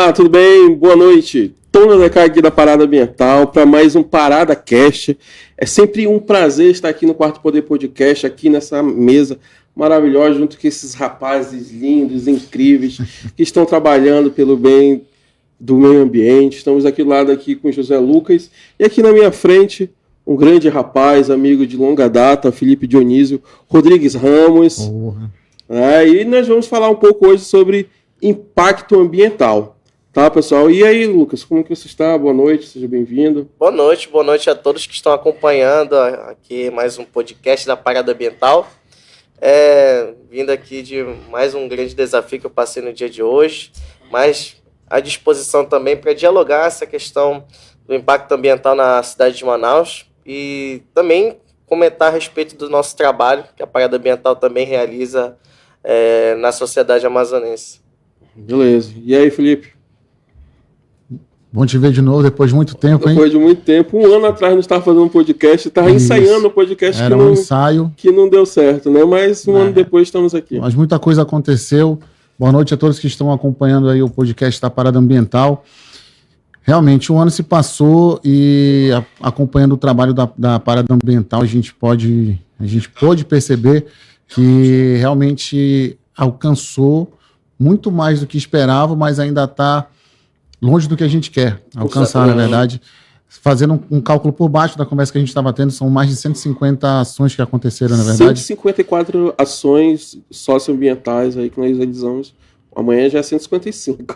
Olá, tudo bem? Boa noite. Tona da aqui da Parada Ambiental para mais um Parada Cast. É sempre um prazer estar aqui no Quarto Poder Podcast, aqui nessa mesa maravilhosa, junto com esses rapazes lindos, incríveis, que estão trabalhando pelo bem do meio ambiente. Estamos aqui do lado aqui com o José Lucas e aqui na minha frente um grande rapaz, amigo de longa data, Felipe Dionísio Rodrigues Ramos. E nós vamos falar um pouco hoje sobre impacto ambiental, tá, pessoal? E aí, Lucas, como que você está? Boa noite, seja bem-vindo. Boa noite a todos que estão acompanhando aqui mais um podcast da Parada Ambiental. Vindo aqui de mais um grande desafio que eu passei no dia de hoje, mas à disposição também para dialogar essa questão do impacto ambiental na cidade de Manaus e também comentar a respeito do nosso trabalho, que a Parada Ambiental também realiza na sociedade amazonense. Beleza. E aí, Felipe? Bom te ver de novo depois de muito tempo, hein? Depois de muito tempo. Um ano atrás nós estávamos fazendo um podcast, estava ensaiando um podcast. Era um ensaio que não deu certo, né? Mas um ano depois estamos aqui. Mas muita coisa aconteceu. Boa noite a todos que estão acompanhando aí o podcast da Parada Ambiental. Realmente, um ano se passou e acompanhando o trabalho da Parada Ambiental, a gente pôde perceber que realmente alcançou muito mais do que esperava, mas ainda está longe do que a gente quer alcançar, na verdade. Fazendo um cálculo por baixo da conversa que a gente estava tendo, são mais de 150 ações que aconteceram, na verdade. 154 ações socioambientais aí que nós realizamos. Amanhã já é 155.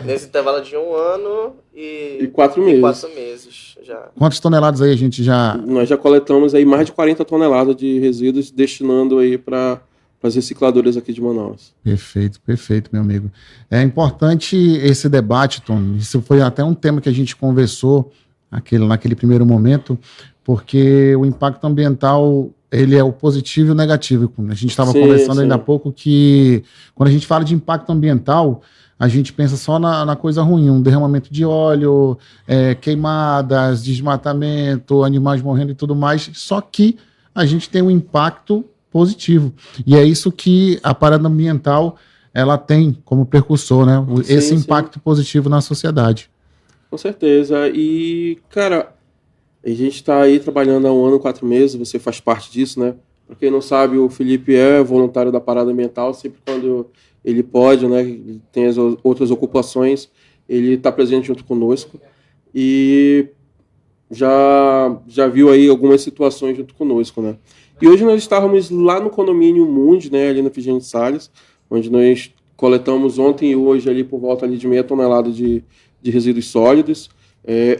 Nesse intervalo de um ano e 4 meses. 4 meses já. Quantas toneladas aí a gente já... Nós já coletamos aí mais de 40 toneladas de resíduos, destinando aí para as recicladoras aqui de Manaus. Perfeito, meu amigo. É importante esse debate, Tom. Isso foi até um tema que a gente conversou naquele primeiro momento, porque o impacto ambiental, ele é o positivo e o negativo. A gente estava conversando ainda há pouco que, quando a gente fala de impacto ambiental, a gente pensa só na coisa ruim, um derramamento de óleo, queimadas, desmatamento, animais morrendo e tudo mais, só que a gente tem um impacto positivo. E é isso que a Parada Ambiental ela tem como percussor, né? Esse impacto positivo na sociedade. Com certeza. E, cara, a gente está aí trabalhando há 1 ano e 4 meses, você faz parte disso, né? Pra quem não sabe, o Felipe é voluntário da Parada Ambiental, sempre quando ele pode, né? Ele tem as outras ocupações, ele está presente junto conosco. E já viu aí algumas situações junto conosco, né? E hoje nós estávamos lá no condomínio Mundi, né, ali na Figênio Salles, onde nós coletamos ontem e hoje ali por volta ali de 0,5 tonelada de resíduos sólidos.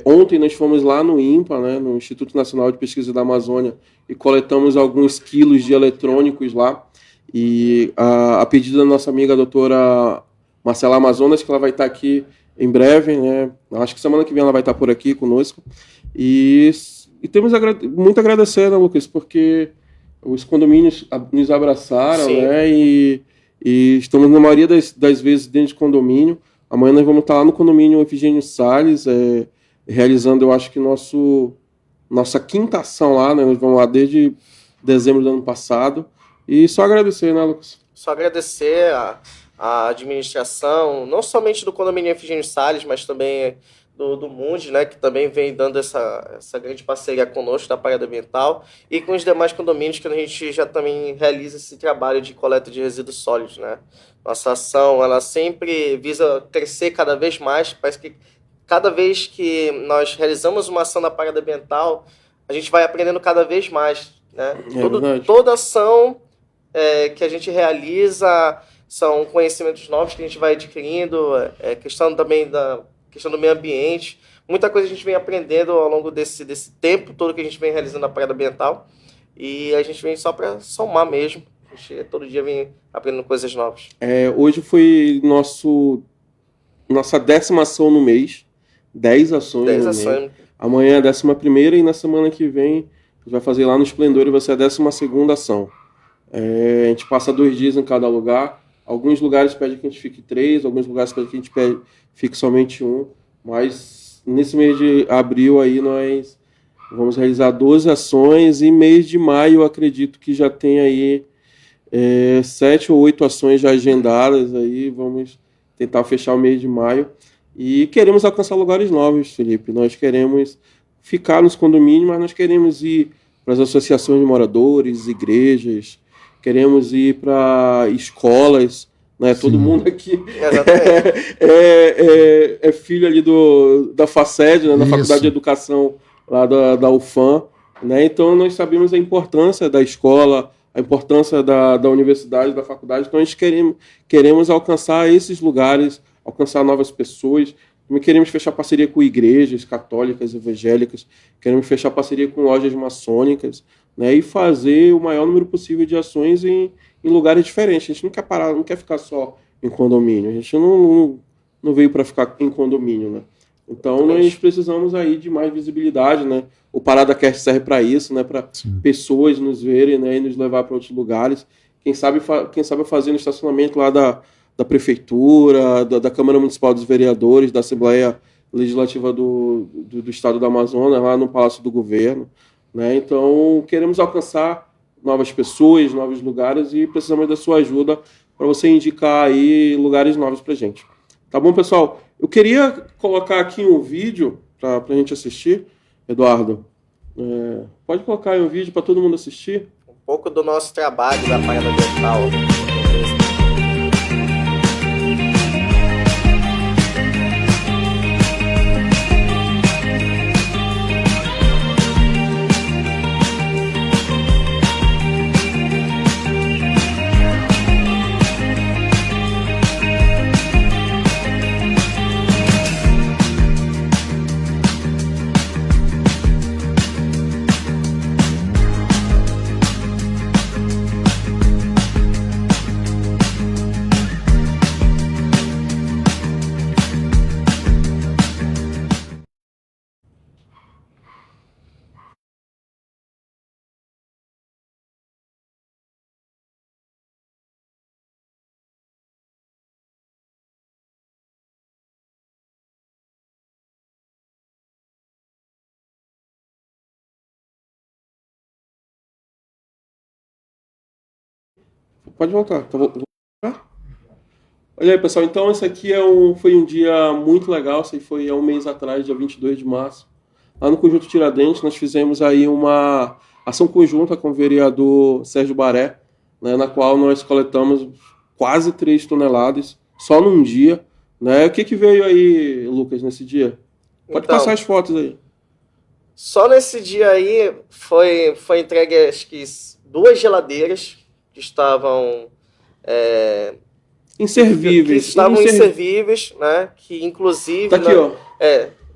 Ontem nós fomos lá no INPA, né, no Instituto Nacional de Pesquisa da Amazônia, e coletamos alguns quilos de eletrônicos lá. E a pedido da nossa amiga a doutora Marcela Amazonas, que ela vai estar aqui em breve, né, acho que semana que vem ela vai estar por aqui conosco. E temos muito a agradecer, né, Lucas, porque os condomínios nos abraçaram, né? E estamos, na maioria das vezes, dentro de condomínio. Amanhã nós vamos estar lá no condomínio Efigênio Salles, realizando, eu acho que nossa 5ª ação lá, né? Nós vamos lá desde dezembro do ano passado. E só agradecer, né, Lucas? Só agradecer a administração, não somente do condomínio Efigênio Salles, mas também do Mundi, né, que também vem dando essa grande parceria conosco da Parada Ambiental e com os demais condomínios que a gente já também realiza esse trabalho de coleta de resíduos sólidos, né. Nossa ação, ela sempre visa crescer cada vez mais, parece que cada vez que nós realizamos uma ação na Parada Ambiental, a gente vai aprendendo cada vez mais, né. Toda ação que a gente realiza são conhecimentos novos que a gente vai adquirindo, questão também questão do meio ambiente, muita coisa a gente vem aprendendo ao longo desse tempo todo que a gente vem realizando na Parada Ambiental e a gente vem só para somar mesmo, a gente todo dia vem aprendendo coisas novas. Hoje foi nossa 10ª ação no mês, 10 ações 10 no ações. mês. Amanhã é a 11ª e na semana que vem a gente vai fazer lá no Esplendor e vai ser a 12ª ação. A gente passa 2 dias em cada lugar. Alguns lugares pedem que a gente fique 3, alguns lugares pedem que a gente fique somente 1, mas nesse mês de abril aí nós vamos realizar 12 ações e mês de maio eu acredito que já tem aí 7 ou 8 ações já agendadas, aí vamos tentar fechar o mês de maio. E queremos alcançar lugares novos, Felipe. Nós queremos ficar nos condomínios, mas nós queremos ir para as associações de moradores, igrejas, queremos ir para escolas, né? Todo mundo aqui é filho ali da FACED, né? Da Faculdade de Educação lá da UFAM, né? Então nós sabemos a importância da escola, a importância da universidade, da faculdade. Então a gente queremos alcançar esses lugares, alcançar novas pessoas. Também queremos fechar parceria com igrejas católicas, evangélicas, queremos fechar parceria com lojas maçônicas, né, e fazer o maior número possível de ações em lugares diferentes. A gente não quer parar, não quer ficar só em condomínio. A gente não veio para ficar em condomínio, né? Então nós precisamos aí de mais visibilidade, né? O Parada Cast serve para isso, né? Para pessoas nos verem, né? E nos levar para outros lugares. Quem sabe fazer no estacionamento lá da prefeitura, da Câmara Municipal dos Vereadores, da Assembleia Legislativa do Estado do Amazonas, lá no Palácio do Governo, né? Então, queremos alcançar novas pessoas, novos lugares e precisamos da sua ajuda para você indicar aí lugares novos para a gente. Tá bom, pessoal? Eu queria colocar aqui um vídeo para a gente assistir, Eduardo. Pode colocar aí um vídeo para todo mundo assistir? Um pouco do nosso trabalho da Parada Ambiental. Pode voltar. Olha aí, pessoal. Então, esse aqui foi um dia muito legal. Isso aí foi há um mês atrás, dia 22 de março. Lá no Conjunto Tiradentes, nós fizemos aí uma ação conjunta com o vereador Sérgio Baré, né, na qual nós coletamos quase 3 toneladas, só num dia. Né? O que veio aí, Lucas, nesse dia? Pode Então, passar as fotos aí. Só nesse dia aí foi entregue, acho que 2 geladeiras que estavam inservíveis. Que estavam inservíveis, né? Que inclusive tá aqui, ó.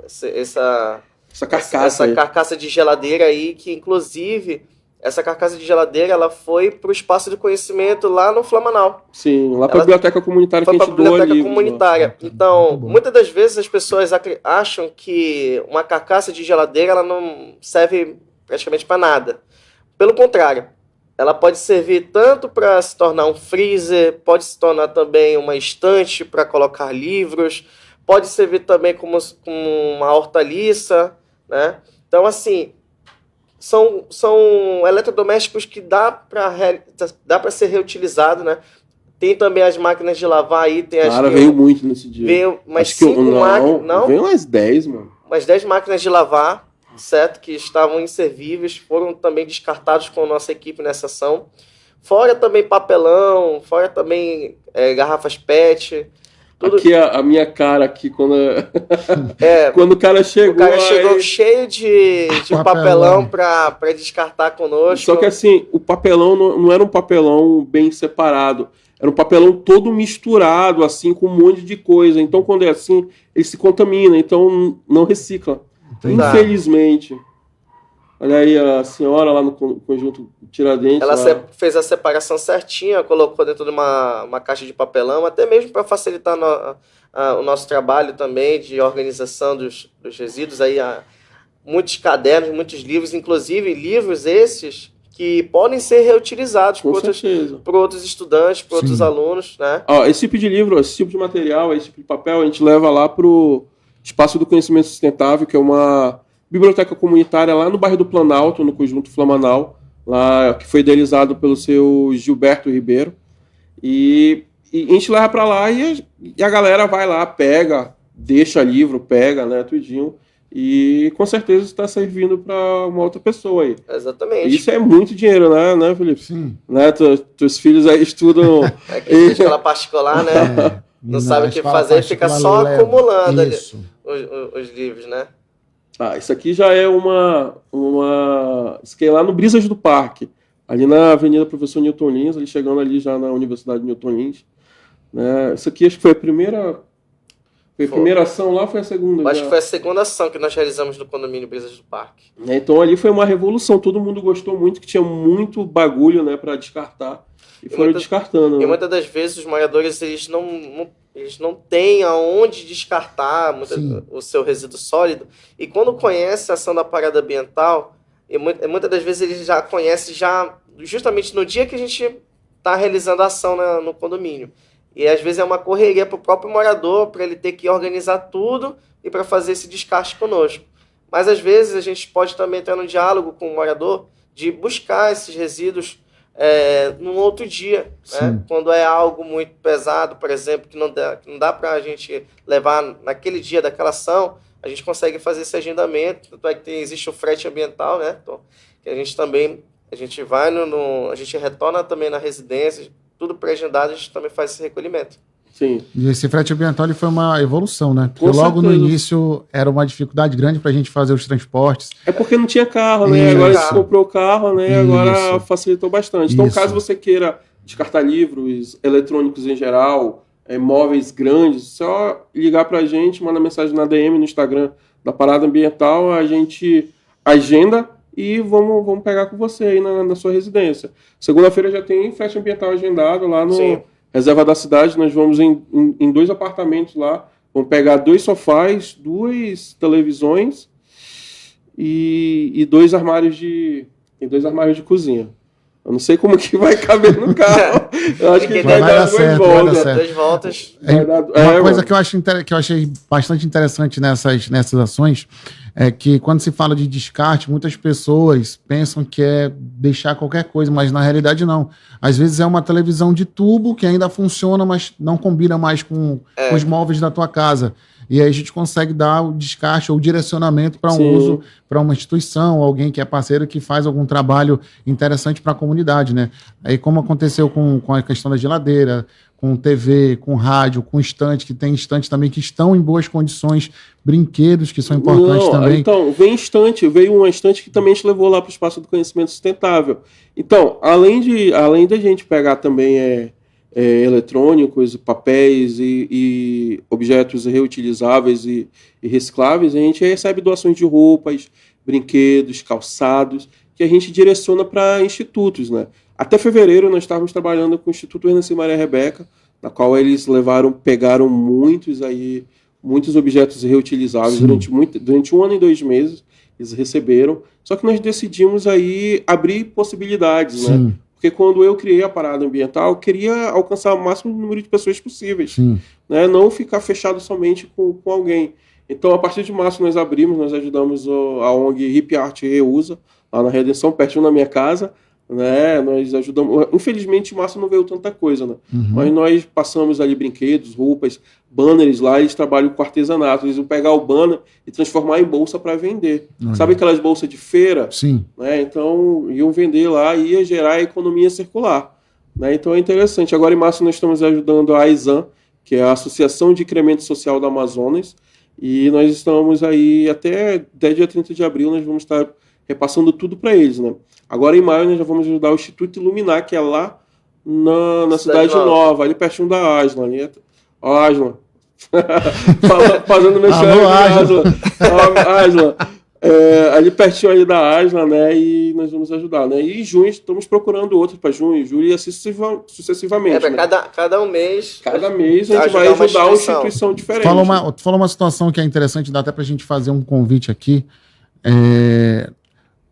Essa carcaça, carcaça de geladeira aí, que inclusive essa carcaça de geladeira ela foi para o espaço de conhecimento lá no Flamanal. Sim, lá para a biblioteca comunitária que a gente doa livros. Biblioteca comunitária. Então, muitas das vezes as pessoas acham que uma carcaça de geladeira ela não serve praticamente para nada. Pelo contrário, ela pode servir tanto para se tornar um freezer, pode se tornar também uma estante para colocar livros, pode servir também como uma hortaliça, né? Então, assim, são eletrodomésticos que dá para ser reutilizado, né? Tem também as máquinas de lavar aí. Veio muito nesse dia. Veio umas 5 máquinas. Não, veio umas 10, mano. Umas 10 máquinas de lavar, certo? Que estavam inservíveis, foram também descartados com a nossa equipe nessa ação. Fora também papelão, fora também garrafas PET. Tudo... Aqui a minha cara aqui, quando o cara chegou... O cara chegou cheio de papelão para descartar conosco. Só que assim, o papelão não era um papelão bem separado. Era um papelão todo misturado, assim, com um monte de coisa. Então, quando é assim, ele se contamina. Então, não recicla. Infelizmente. Olha aí a senhora lá no Conjunto Tiradentes. Ela fez a separação certinha, colocou dentro de uma caixa de papelão, até mesmo para facilitar o nosso trabalho também de organização dos resíduos. Aí, muitos cadernos, muitos livros, inclusive livros esses que podem ser reutilizados por outros estudantes, por outros alunos. Né? Esse tipo de livro, esse tipo de material, esse tipo de papel, a gente leva lá para o Espaço do Conhecimento Sustentável, que é uma biblioteca comunitária lá no bairro do Planalto, no Conjunto Flamanal, lá, que foi idealizado pelo seu Gilberto Ribeiro. E a gente leva para lá e a galera vai lá, pega, deixa livro, pega, né, tudinho. E com certeza está servindo para uma outra pessoa aí. Exatamente. Isso é muito dinheiro, né Felipe? Sim. Né? Teus filhos aí estudam. Aqui na escola particular, né? Não sabe o que fazer, fica só acumulando ali os livros, né? Isso aqui já é isso aqui é lá no Brisas do Parque, ali na Avenida Professor Newton Lins, ali chegando ali já na Universidade Newton Lins. Né? Isso aqui acho que foi a primeira. Foi a primeira ação lá ou foi a segunda? Acho que foi a segunda ação que nós realizamos no condomínio Brisas do Parque. Então ali foi uma revolução, todo mundo gostou muito, que tinha muito bagulho, né, para descartar, e foram descartando. E muitas das vezes os moradores eles não têm aonde descartar o seu resíduo sólido, e quando conhece a ação da parada ambiental, e muitas das vezes eles já conhecem justamente no dia que a gente está realizando a ação no condomínio. E às vezes é uma correria para o próprio morador, para ele ter que organizar tudo e para fazer esse descarte conosco. Mas às vezes a gente pode também entrar no diálogo com o morador de buscar esses resíduos num outro dia. Né? Quando é algo muito pesado, por exemplo, que não dá para a gente levar naquele dia daquela ação, a gente consegue fazer esse agendamento. Tanto é que existe o frete ambiental, né? Então, que a gente vai a gente retorna também na residência, tudo pré-agendado, a gente também faz esse recolhimento. Sim. E esse frete ambiental ele foi uma evolução, né? Porque logo no início era uma dificuldade grande para a gente fazer os transportes. É porque não tinha carro, né? Agora a gente comprou o carro, né? Agora facilitou bastante. Então, caso você queira descartar livros, eletrônicos em geral, móveis grandes, só ligar para a gente, manda mensagem na DM, no Instagram da Parada Ambiental, a gente agenda e vamos pegar com você aí na sua residência. Segunda-feira já tem frete ambiental agendado lá no Reserva da Cidade. Nós vamos em 2 apartamentos lá. Vamos pegar 2 sofás, 2 televisões e 2 armários de cozinha. Eu não sei como que vai caber no carro. Eu acho que vai dar 2 voltas. 2 voltas. Uma coisa que eu achei bastante interessante nessas ações é que quando se fala de descarte, muitas pessoas pensam que é deixar qualquer coisa, mas na realidade não. Às vezes é uma televisão de tubo que ainda funciona, mas não combina mais com os móveis da tua casa. E aí a gente consegue dar o descarte ou o direcionamento para um uso para uma instituição, alguém que é parceiro que faz algum trabalho interessante para a comunidade, né? Aí como aconteceu com a questão da geladeira, com TV, com rádio, com estante, que tem estantes também que estão em boas condições, brinquedos que são importantes também. Então, veio uma estante que também a gente levou lá para o Espaço do Conhecimento Sustentável. Então, além da gente pegar também eletrônicos, papéis e objetos reutilizáveis e recicláveis, a gente recebe doações de roupas, brinquedos, calçados, que a gente direciona para institutos, né? Até fevereiro nós estávamos trabalhando com o Instituto Ernesto e Maria Rebeca, na qual eles pegaram muitos objetos reutilizáveis durante 1 ano e 2 meses, eles receberam. Só que nós decidimos aí abrir possibilidades, né? Porque quando eu criei a Parada Ambiental, eu queria alcançar o máximo número de pessoas possíveis, né? Não ficar fechado somente com alguém. Então, a partir de março, nós ajudamos a ONG Hip Art Reusa, lá na Redenção, pertinho da minha casa, né? Nós ajudamos. Infelizmente, em março não veio tanta coisa, né? Mas nós passamos ali brinquedos, roupas, banners lá, eles trabalham com artesanato. Eles vão pegar o banner e transformar em bolsa para vender. Sabe aquelas bolsas de feira? Né? Então, iam vender lá e ia gerar a economia circular. Né? Então, é interessante. Agora, em março, nós estamos ajudando a AISAN, que é a Associação de Incremento Social do Amazonas, e nós estamos aí até dia 30 de abril, nós vamos estar repassando tudo para eles, né? Agora, em maio, nós já vamos ajudar o Instituto Iluminar, que é lá na Cidade Nova, ali pertinho da Aslan. Aslan. Fazendo Aslan. Ali pertinho ali da Aslan, né? E nós vamos ajudar, né? E em junho, estamos procurando outros para junho, julho e assim sucessivamente. Né? Cada um mês. Cada mês a gente vai ajudar uma instituição diferente. Fala uma situação que é interessante, dá até para a gente fazer um convite aqui.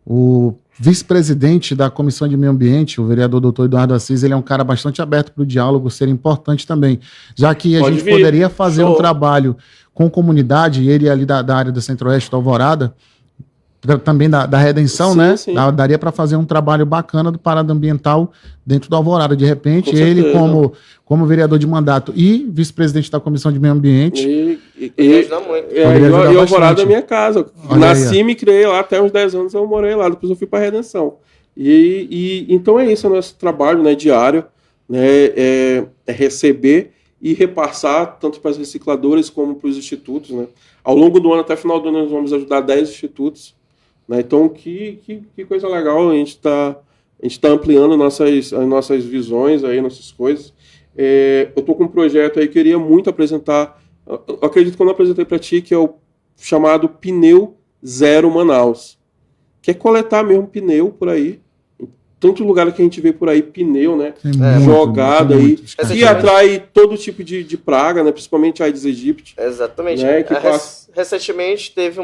O vice-presidente da Comissão de Meio Ambiente, o vereador Dr. Eduardo Assis, ele é um cara bastante aberto para o diálogo, ser importante também, já que a gente poderia fazer um trabalho com comunidade, ele ali da área do Centro-Oeste, da Alvorada, também da redenção, Sim, né? sim. Daria para fazer um trabalho bacana do Parada Ambiental dentro do Alvorada. De repente, Com ele certeza. como vereador de mandato e vice-presidente da Comissão de Meio Ambiente, Ia ajudar muito. Poderia ajudar E Alvorada bastante. é minha casa. Olha Nasci, aí, me criei lá, até uns 10 anos eu morei lá, depois eu fui para Redenção. Então é isso, é o nosso trabalho, né, diário, né, é receber e repassar tanto para as recicladoras como para os institutos, né. Ao longo do ano, até o final do ano, nós vamos ajudar 10 institutos, né. Então, que coisa legal, a gente tá ampliando as nossas visões aí, nossas coisas. Eu estou com um projeto aí, queria muito apresentar, eu acredito que eu não apresentei para ti, que é o chamado Pneu Zero Manaus, que é coletar mesmo pneu por aí. Tanto lugar que a gente vê por aí, pneu, né? tem muito, Jogado tem aí, muito, cara. que atrai todo tipo de praga, né? Principalmente a Aedes aegypti. Exatamente. Né? Que passa... Recentemente teve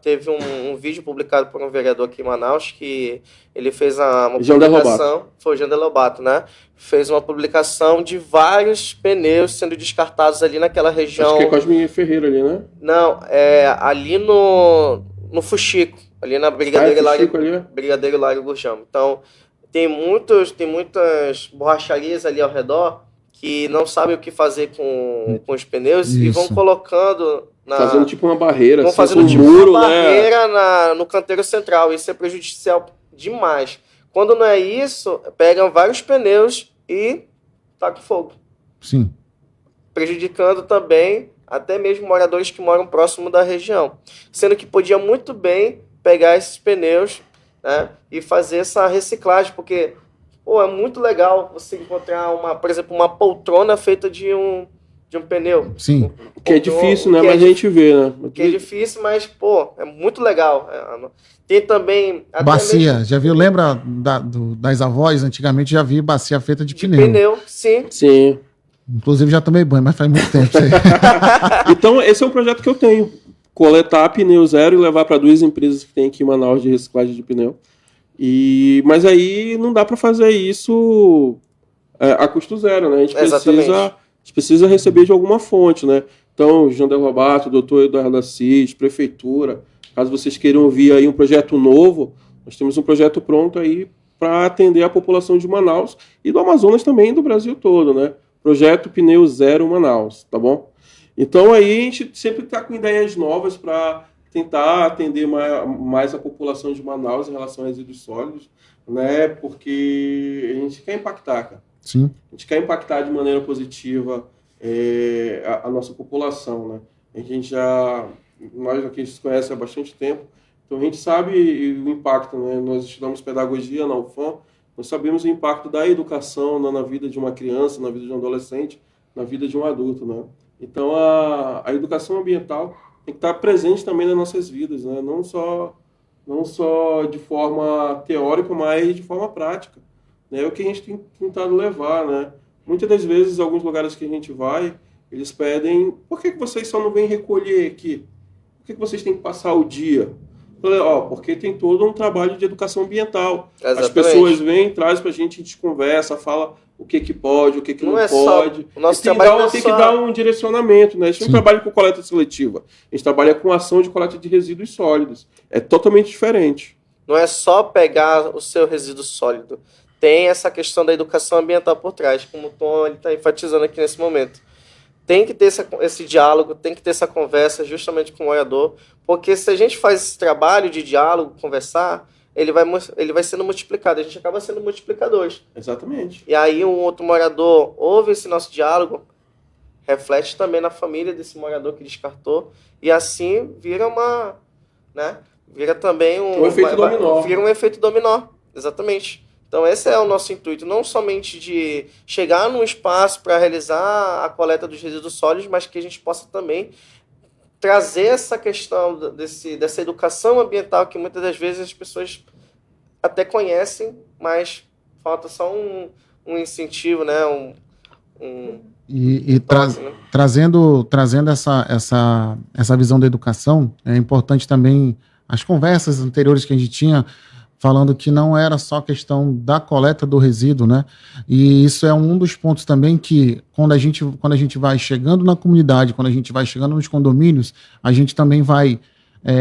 teve um vídeo publicado por um vereador aqui em Manaus que ele fez uma publicação. Foi o Jander Lobato, né? Fez uma publicação de vários pneus sendo descartados ali naquela região. Acho que é Cosme Ferreira ali, né? Não, é ali no Fuxico, ali na Brigadeiro Hilário Gurjão. Então, tem muitas borracharias ali ao redor que não sabem o que fazer com os pneus. Isso. E vão colocando... fazendo tipo uma barreira. Vão fazendo tipo muro, uma barreira no canteiro central. Isso é prejudicial demais. Quando não é isso, pegam vários pneus e tacam fogo. Sim. Prejudicando também até mesmo moradores que moram próximo da região. Sendo que podia muito bem pegar esses pneus, né, e fazer essa reciclagem, porque é muito legal você encontrar, por exemplo, uma poltrona feita de um pneu. Sim. Que é difícil, né? Mas a gente vê, né? Que é difícil, mas, é muito legal. Tem também... Bacia, já viu? Lembra das avós? Antigamente já vi bacia feita de pneu. Pneu, sim. Sim. Inclusive já tomei banho, mas faz muito tempo. Então, esse é um projeto que eu tenho. Coletar pneu zero e levar para 2 empresas que tem aqui em Manaus de reciclagem de pneu. Mas aí não dá para fazer isso a custo zero, né? A gente precisa receber de alguma fonte, né? Então, Jander Lobato, doutor Eduardo Assis, prefeitura, caso vocês queiram ouvir aí um projeto novo, nós temos um projeto pronto aí para atender a população de Manaus e do Amazonas também, do Brasil todo, né? Projeto Pneu Zero Manaus, tá bom? Então aí a gente sempre está com ideias novas para tentar atender mais a população de Manaus em relação a resíduos sólidos, né? Porque a gente quer impactar, cara. Sim. A gente quer impactar de maneira positiva a nossa população, né? Nós aqui se conhecem há bastante tempo, então a gente sabe o impacto, né? Nós estudamos pedagogia na UFAM, nós sabemos o impacto da educação na vida de uma criança, na vida de um adolescente, na vida de um adulto, né? Então a educação ambiental tem que estar presente também nas nossas vidas, né? Não só de forma teórica, mas de forma prática. Né? É o que a gente tem tentado levar, né? Muitas das vezes, alguns lugares que a gente vai, eles pedem: por que vocês só não vêm recolher aqui? Por que vocês têm que passar o dia? Porque tem todo um trabalho de educação ambiental. Exatamente. As pessoas vêm, trazem pra gente, a gente conversa, fala o que pode, o que não pode. O nosso trabalho tem que dar um direcionamento, né? A gente não trabalha com coleta seletiva, a gente trabalha com ação de coleta de resíduos sólidos. É totalmente diferente. Não é só pegar o seu resíduo sólido. Tem essa questão da educação ambiental por trás, como o Tom está enfatizando aqui nesse momento. Tem que ter esse diálogo, tem que ter essa conversa justamente com o morador, porque se a gente faz esse trabalho de diálogo, conversar, ele vai sendo multiplicado, a gente acaba sendo multiplicadores. Exatamente. E aí um outro morador ouve esse nosso diálogo, reflete também na família desse morador que descartou, e assim vira vira também um efeito dominó. Vira um efeito dominó, exatamente. Então esse é o nosso intuito, não somente de chegar num espaço para realizar a coleta dos resíduos sólidos, mas que a gente possa também trazer essa questão dessa educação ambiental que muitas das vezes as pessoas até conhecem, mas falta só um incentivo, né? Trazendo essa visão da educação, é importante também as conversas anteriores que a gente tinha, falando que não era só questão da coleta do resíduo, né? E isso é um dos pontos também que, quando a gente vai chegando na comunidade, quando a gente vai chegando nos condomínios, a gente também vai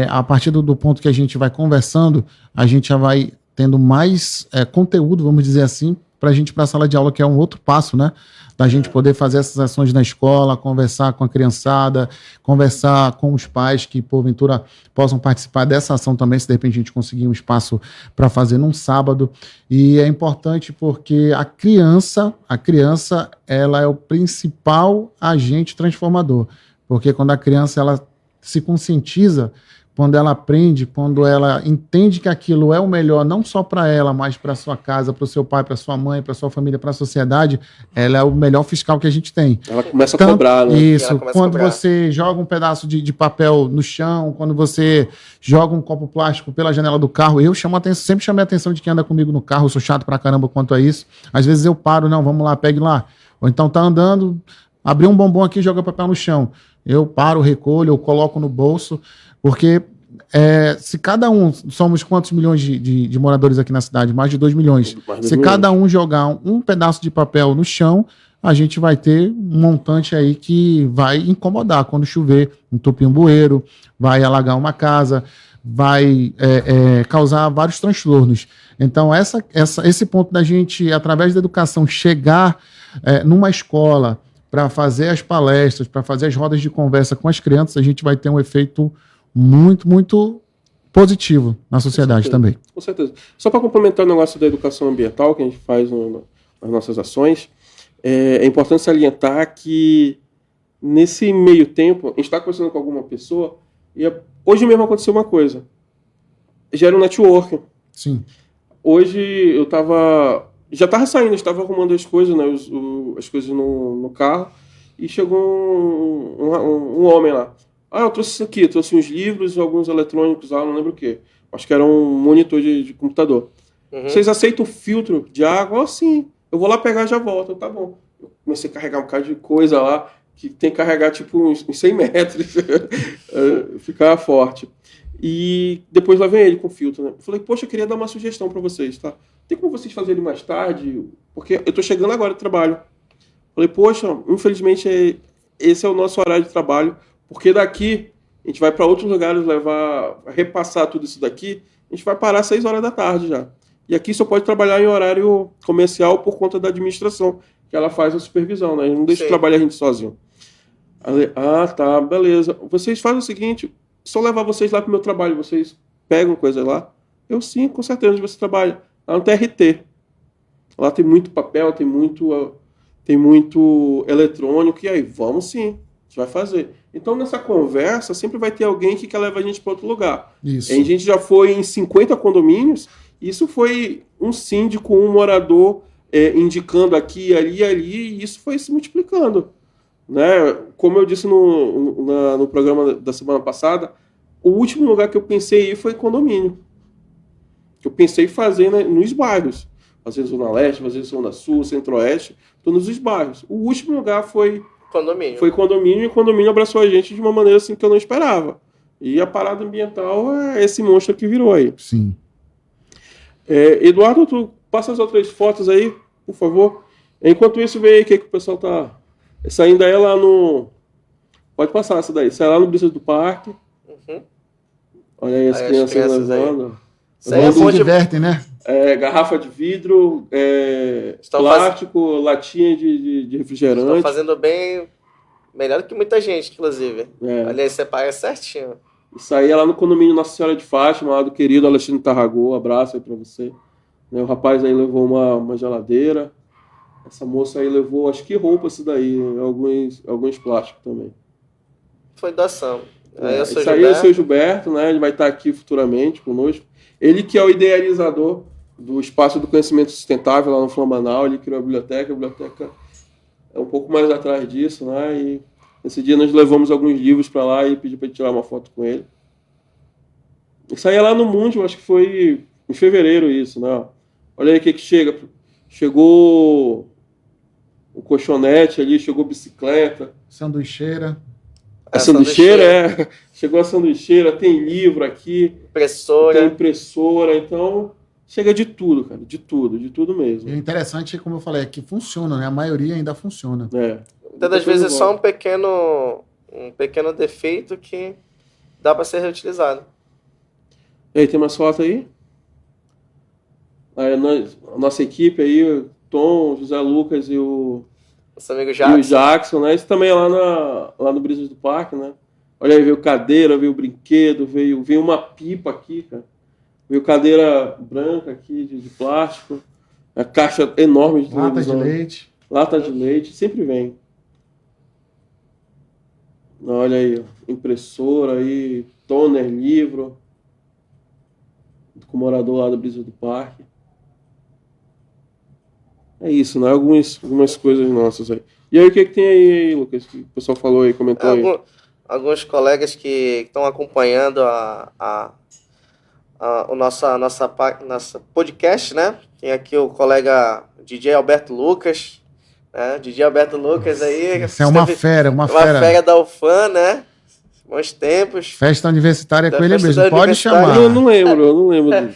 a partir do ponto que a gente vai conversando, a gente já vai tendo mais conteúdo, vamos dizer assim, para a gente ir para a sala de aula, que é um outro passo, né? Da gente poder fazer essas ações na escola, conversar com a criançada, conversar com os pais que, porventura, possam participar dessa ação também, se de repente a gente conseguir um espaço para fazer num sábado. E é importante porque a criança, ela é o principal agente transformador. Porque quando a criança ela se conscientiza, quando ela aprende, quando ela entende que aquilo é o melhor, não só para ela, mas para sua casa, para o seu pai, para sua mãe, para sua família, para a sociedade, ela é o melhor fiscal que a gente tem. Ela começa a cobrar, né? Isso, quando você joga um pedaço de papel no chão, quando você joga um copo plástico pela janela do carro, eu chamo a atenção, sempre chamei a atenção de quem anda comigo no carro, eu sou chato pra caramba quanto a isso. Às vezes eu paro, não, vamos lá, pegue lá. Ou então tá andando, abriu um bombom aqui e joga papel no chão. Eu paro, recolho, eu coloco no bolso, porque se cada um, somos quantos milhões de moradores aqui na cidade? Mais de 2 milhões. Se cada um jogar um pedaço de papel no chão, a gente vai ter um montante aí que vai incomodar quando chover, entupir um bueiro, vai alagar uma casa, vai causar vários transtornos. Então, esse ponto da gente, através da educação, chegar numa escola para fazer as palestras, para fazer as rodas de conversa com as crianças, a gente vai ter um efeito muito, muito positivo na sociedade também. Com certeza. Só para complementar o negócio da educação ambiental que a gente faz nas nossas ações, é importante salientar que nesse meio tempo, a gente está conversando com alguma pessoa e hoje mesmo aconteceu uma coisa. Gera um networking. Sim. Hoje eu já estava saindo, estava arrumando as coisas, né, as coisas no carro, e chegou um homem lá. Eu trouxe isso aqui, trouxe uns livros, alguns eletrônicos lá, não lembro o quê. Acho que era um monitor de computador. Uhum. Vocês aceitam filtro de água? Sim. Eu vou lá pegar e já volto. Tá bom. Eu comecei a carregar um bocado de coisa lá, que tem que carregar tipo uns 100 metros. Ficar forte. E depois lá vem ele com filtro, né? Eu falei, poxa, eu queria dar uma sugestão para vocês, tá? Tem como vocês fazerem mais tarde? Porque eu tô chegando agora do trabalho. Falei, poxa, infelizmente esse é o nosso horário de trabalho. Porque daqui a gente vai para outros lugares repassar tudo isso daqui, a gente vai parar às 6 horas da tarde já. E aqui só pode trabalhar em horário comercial por conta da administração, que ela faz a supervisão, né? Não deixa trabalhar a gente sozinho. Tá, beleza. Vocês fazem o seguinte, só levar vocês lá pro meu trabalho, vocês pegam coisa lá? Eu sim, com certeza, onde você trabalha. Lá no TRT. Lá tem muito papel, tem muito eletrônico, e aí, vamos sim, a gente vai fazer. Então, nessa conversa, sempre vai ter alguém que quer levar a gente para outro lugar. Isso. A gente já foi em 50 condomínios, isso foi um síndico, um morador indicando aqui, ali, e isso foi se multiplicando. Né? Como eu disse no programa da semana passada, o último lugar que eu pensei em ir foi condomínio. Eu pensei em fazer nos bairros. Fazer Zona Leste, fazer Zona Sul, Centro-Oeste, todos os bairros. O último lugar foi condomínio. Foi condomínio, e o condomínio abraçou a gente de uma maneira assim que eu não esperava. E a parada ambiental é esse monstro que virou aí. Sim. Eduardo, tu passa as outras fotos aí, por favor. Enquanto isso, vê aí o que o pessoal tá... Essa ainda é lá no... Pode passar essa daí. Essa é lá no Brisas do Parque. Uhum. Olha aí as crianças levando. Se divertem, né? Garrafa de vidro, plástico, latinha de refrigerante. Estão fazendo bem, melhor do que muita gente, inclusive. Aliás, você paga certinho. Isso aí é lá no condomínio Nossa Senhora de Fátima, lá do querido Alexandre Tarragô. Abraço aí pra você. O rapaz aí levou uma geladeira. Essa moça aí levou, acho que roupa isso daí, alguns plásticos também. Foi doação. Isso aí é o seu Gilberto, né? Ele vai estar aqui futuramente conosco. Ele que é o idealizador do Espaço do Conhecimento Sustentável lá no Flambanal. Ele criou a biblioteca é um pouco mais atrás disso, né? E nesse dia nós levamos alguns livros para lá e pedi para ele tirar uma foto com ele. Isso aí é lá no Mundo, acho que foi em fevereiro isso, né? Olha aí o que chega. Chegou o colchonete ali, chegou bicicleta. Sanduicheira. A sanduicheira, chegou a sanduicheira, tem livro aqui. Tem impressora, então chega de tudo, cara, de tudo mesmo. E o interessante, como eu falei, é que funciona, né? A maioria ainda funciona. Muitas das vezes é só um pequeno defeito que dá para ser reutilizado. E aí, tem mais foto aí? Aí a nossa equipe aí, o Tom, José Lucas e o Nosso amigo E o Jackson. Jackson, né? Isso também é lá no Brisas do Parque, né? Olha aí, veio cadeira, veio brinquedo, veio uma pipa aqui, cara. Veio cadeira branca aqui, de plástico. A caixa enorme de Lata de televisão. leite. Lata de leite, sempre vem. Olha aí, ó, impressora aí, toner, livro. Com o morador lá do Brisas do Parque. É isso, né? Algumas coisas nossas aí. E aí, o que tem aí, Lucas? Que o pessoal falou aí, comentou aí. Alguns colegas que estão acompanhando o nossa podcast, né? Tem aqui o colega DJ Alberto Lucas, né? DJ Alberto Lucas aí. Isso é uma fera, uma fera. Uma fera da UFAM, né? Bons tempos. Festa universitária Da com ele festa mesmo, da pode universitária. chamar. Eu não lembro.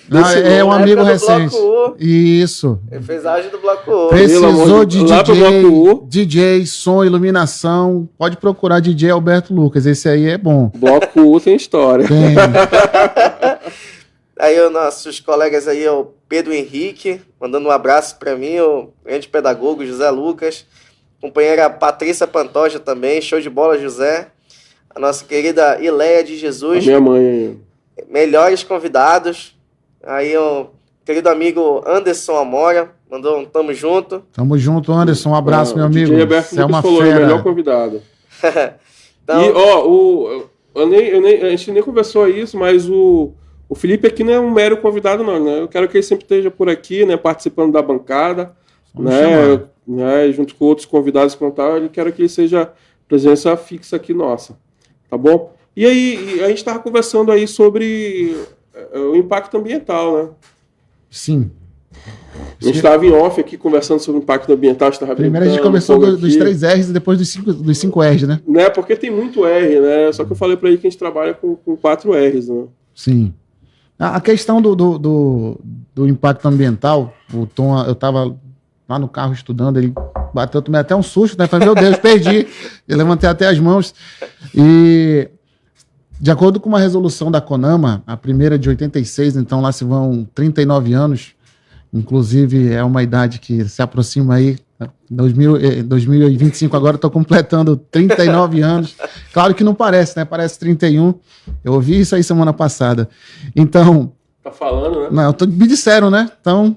Não, é um Na amigo época do recente. Bloco U. Isso. Ele fez a arte do Bloco U. Pelo amor Precisou de de Deus. Lá pro Bloco U. DJ, som, iluminação. Pode procurar DJ Alberto Lucas. Esse aí é bom. Bloco U tem história. Tem. Aí os nossos colegas aí, o Pedro Henrique, mandando um abraço para mim, o grande pedagogo José Lucas, companheira Patrícia Pantoja também, show de bola, José. A nossa querida Ileia de A Jesus, minha mãe aí. melhores convidados. Aí o querido amigo Anderson Amora, mandou um tamo junto. Tamo junto, Anderson. Um abraço, meu O amigo. DJ Alberto Você é Lucas uma falou, é o melhor fera. convidado. Então, E, ó, a gente nem conversou isso, mas o Felipe aqui não é um mero convidado, não, né? Eu quero que ele sempre esteja por aqui, né? Participando da bancada, Vamos né? Junto com outros convidados que tal. Eu quero que ele seja presença fixa aqui nossa, tá bom? E aí, a gente estava conversando aí sobre o impacto ambiental, né? Sim. A gente estava em off aqui conversando sobre o impacto ambiental. Primeiro a gente conversou dos 3 R's e depois dos 5 R's, né? Né? Porque tem muito R, né? Só que eu falei para ele que a gente trabalha com 4 R's, né? Sim. A questão do impacto ambiental, o Tom, eu estava lá no carro estudando, ele bateu, tomei até um susto, né? Falei, meu Deus, perdi. Eu levantei até as mãos. E, de acordo com uma resolução da CONAMA, a primeira de 86, então lá se vão 39 anos, inclusive é uma idade que se aproxima aí, 2025 agora estou completando 39 anos. Claro que não parece, né? Parece 31. Eu ouvi isso aí semana passada. Então... Tá falando, né? Não, me disseram, né? Então,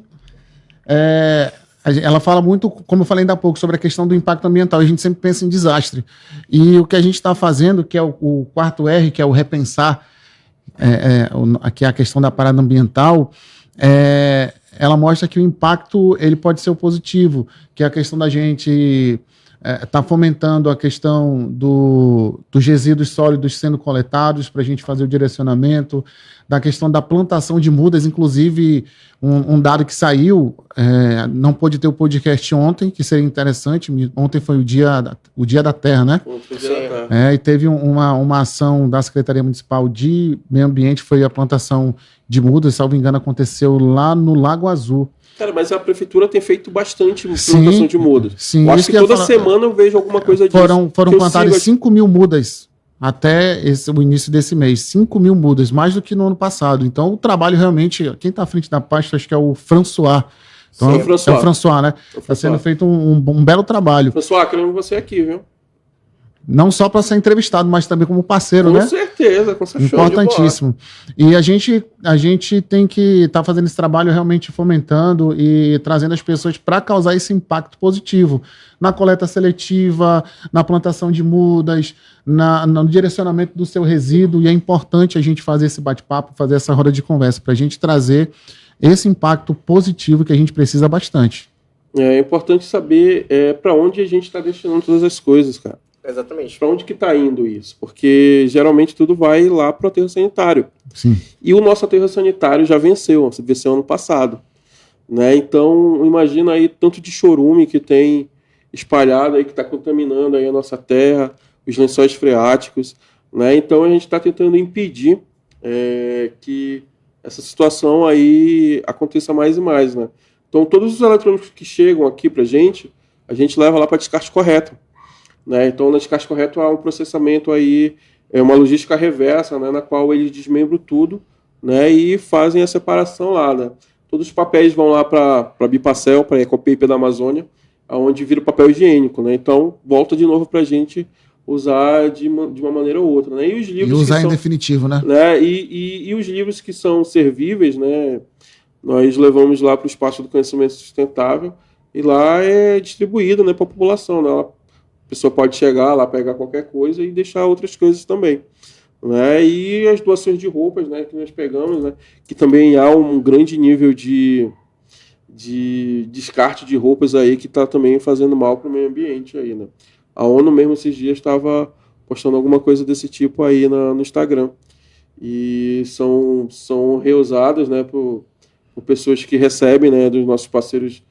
ela fala muito, como eu falei ainda há pouco, sobre a questão do impacto ambiental. A gente sempre pensa em desastre. E o que a gente está fazendo, que é o 4 R, que é o repensar, que é a questão da parada ambiental, ela mostra que o impacto ele pode ser o positivo, que é a questão da gente tá fomentando a questão dos resíduos sólidos sendo coletados para a gente fazer o direcionamento, da questão da plantação de mudas, inclusive um dado que saiu, não pôde ter o podcast ontem, que seria interessante, ontem foi o dia da Terra, né? E teve uma ação da Secretaria Municipal de Meio Ambiente, foi a plantação de mudas, salvo engano, aconteceu lá no Lago Azul. Cara, mas a prefeitura tem feito bastante plantação de mudas. Sim, eu acho que toda semana eu vejo alguma coisa disso. Foram plantadas 5 mil mudas até o início desse mês. 5 mil mudas, mais do que no ano passado. Então, o trabalho realmente... Quem está à frente da pasta, acho que é o François. Então, Sim, é o François, né? Está sendo feito um belo trabalho. François, queremos você aqui, viu? Não só para ser entrevistado, mas também como parceiro, né? Com certeza, com certeza. Importantíssimo. E a gente tem que estar fazendo esse trabalho realmente fomentando e trazendo as pessoas para causar esse impacto positivo na coleta seletiva, na plantação de mudas, no direcionamento do seu resíduo. E é importante a gente fazer esse bate-papo, fazer essa roda de conversa, para a gente trazer esse impacto positivo que a gente precisa bastante. É importante saber para onde a gente está destinando todas as coisas, cara. Exatamente. Para onde que está indo isso? Porque geralmente tudo vai lá para o aterro sanitário. Sim. E o nosso aterro sanitário já venceu ano passado. Né? Então, imagina aí tanto de chorume que tem espalhado aí, que está contaminando aí a nossa terra, os lençóis freáticos. Né? Então, a gente está tentando impedir que essa situação aí aconteça mais e mais. Né? Então, todos os eletrônicos que chegam aqui para a gente leva lá para descarte correto. Né? Então, na descarte correto há um processamento aí é uma logística reversa, né, na qual eles desmembram tudo, né, e fazem a separação lá, né. Todos os papéis vão lá para a Bipacel, para a Ecopaper da Amazônia, onde vira o papel higiênico, né, então volta de novo para a gente usar de uma maneira ou outra, né, e os livros E usar que em são, definitivo, né? né, e os livros que são servíveis, né, nós levamos lá para o Espaço do Conhecimento Sustentável, e lá é distribuído, né, para a população, né, a pessoa pode chegar lá, pegar qualquer coisa e deixar outras coisas também, né? E as doações de roupas, né, que nós pegamos, né, que também há um grande nível de descarte de roupas aí que está também fazendo mal para o meio ambiente aí, né? A ONU mesmo esses dias estava postando alguma coisa desse tipo aí no Instagram. E são reusadas, né, por pessoas que recebem, né, dos nossos parceiros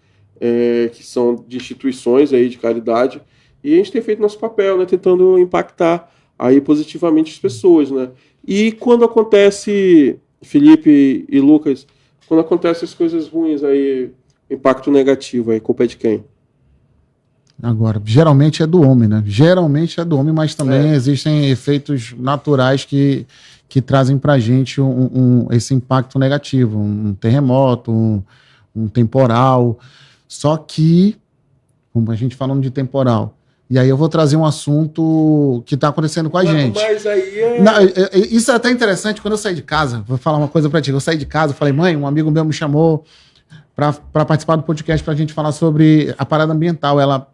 que são de instituições aí de caridade. E a gente tem feito nosso papel, né, tentando impactar aí positivamente as pessoas, né? E quando acontece, Felipe e Lucas, quando acontecem as coisas ruins aí, impacto negativo aí, culpa é de quem? Agora, geralmente é do homem, né? Geralmente é do homem, mas também existem efeitos naturais que trazem pra gente esse impacto negativo, um terremoto, um temporal. Só que, como a gente falando de temporal, e aí eu vou trazer um assunto que está acontecendo com a gente. Mas aí Não, isso é até interessante. Quando eu saí de casa, vou falar uma coisa para ti. Eu saí de casa, falei, mãe, um amigo meu me chamou para participar do podcast para a gente falar sobre a parada ambiental. Ela,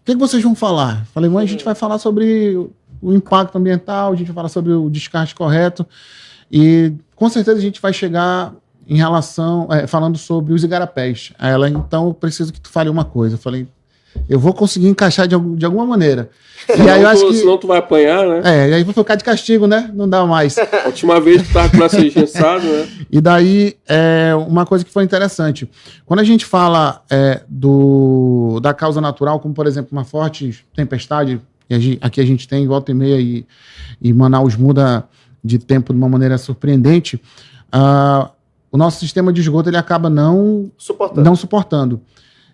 o que vocês vão falar? Falei, mãe, a gente vai falar sobre o impacto ambiental, a gente vai falar sobre o descarte correto e com certeza a gente vai chegar em relação, falando sobre os igarapés. Aí ela, então eu preciso que tu fale uma coisa. Eu falei, eu vou conseguir encaixar de alguma maneira. E aí eu acho que... Senão tu vai apanhar, né? E aí vou ficar de castigo, né? Não dá mais. A última vez tu tava com o braço engessado, né? E daí, uma coisa que foi interessante. Quando a gente fala da causa natural, como por exemplo uma forte tempestade, que aqui a gente tem volta e meia e Manaus muda de tempo de uma maneira surpreendente, o nosso sistema de esgoto ele acaba não suportando.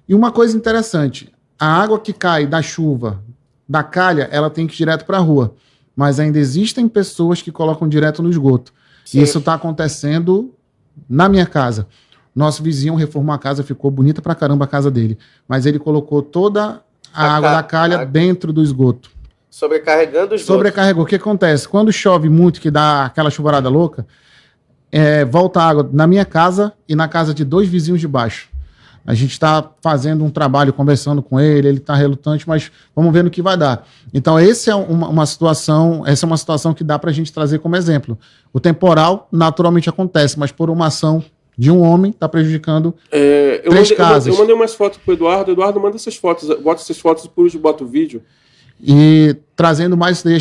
E uma coisa interessante, a água que cai da chuva, da calha, ela tem que ir direto para a rua. Mas ainda existem pessoas que colocam direto no esgoto. Sim. Isso está acontecendo na minha casa. Nosso vizinho reformou a casa, ficou bonita pra caramba a casa dele. Mas ele colocou toda a água da calha dentro do esgoto. Sobrecarregando o esgoto. Sobrecarregou. O que acontece? Quando chove muito, que dá aquela chuvarada louca, volta água na minha casa e na casa de 2 vizinhos de baixo. A gente está fazendo um trabalho, conversando com ele está relutante, mas vamos ver no que vai dar. Então, essa é uma situação que dá para a gente trazer como exemplo. O temporal naturalmente acontece, mas por uma ação de um homem está prejudicando 3 casas. Eu mandei umas fotos pro Eduardo. Eduardo, manda essas fotos, bota essas fotos e por último bota o vídeo. E trazendo mais isso daí,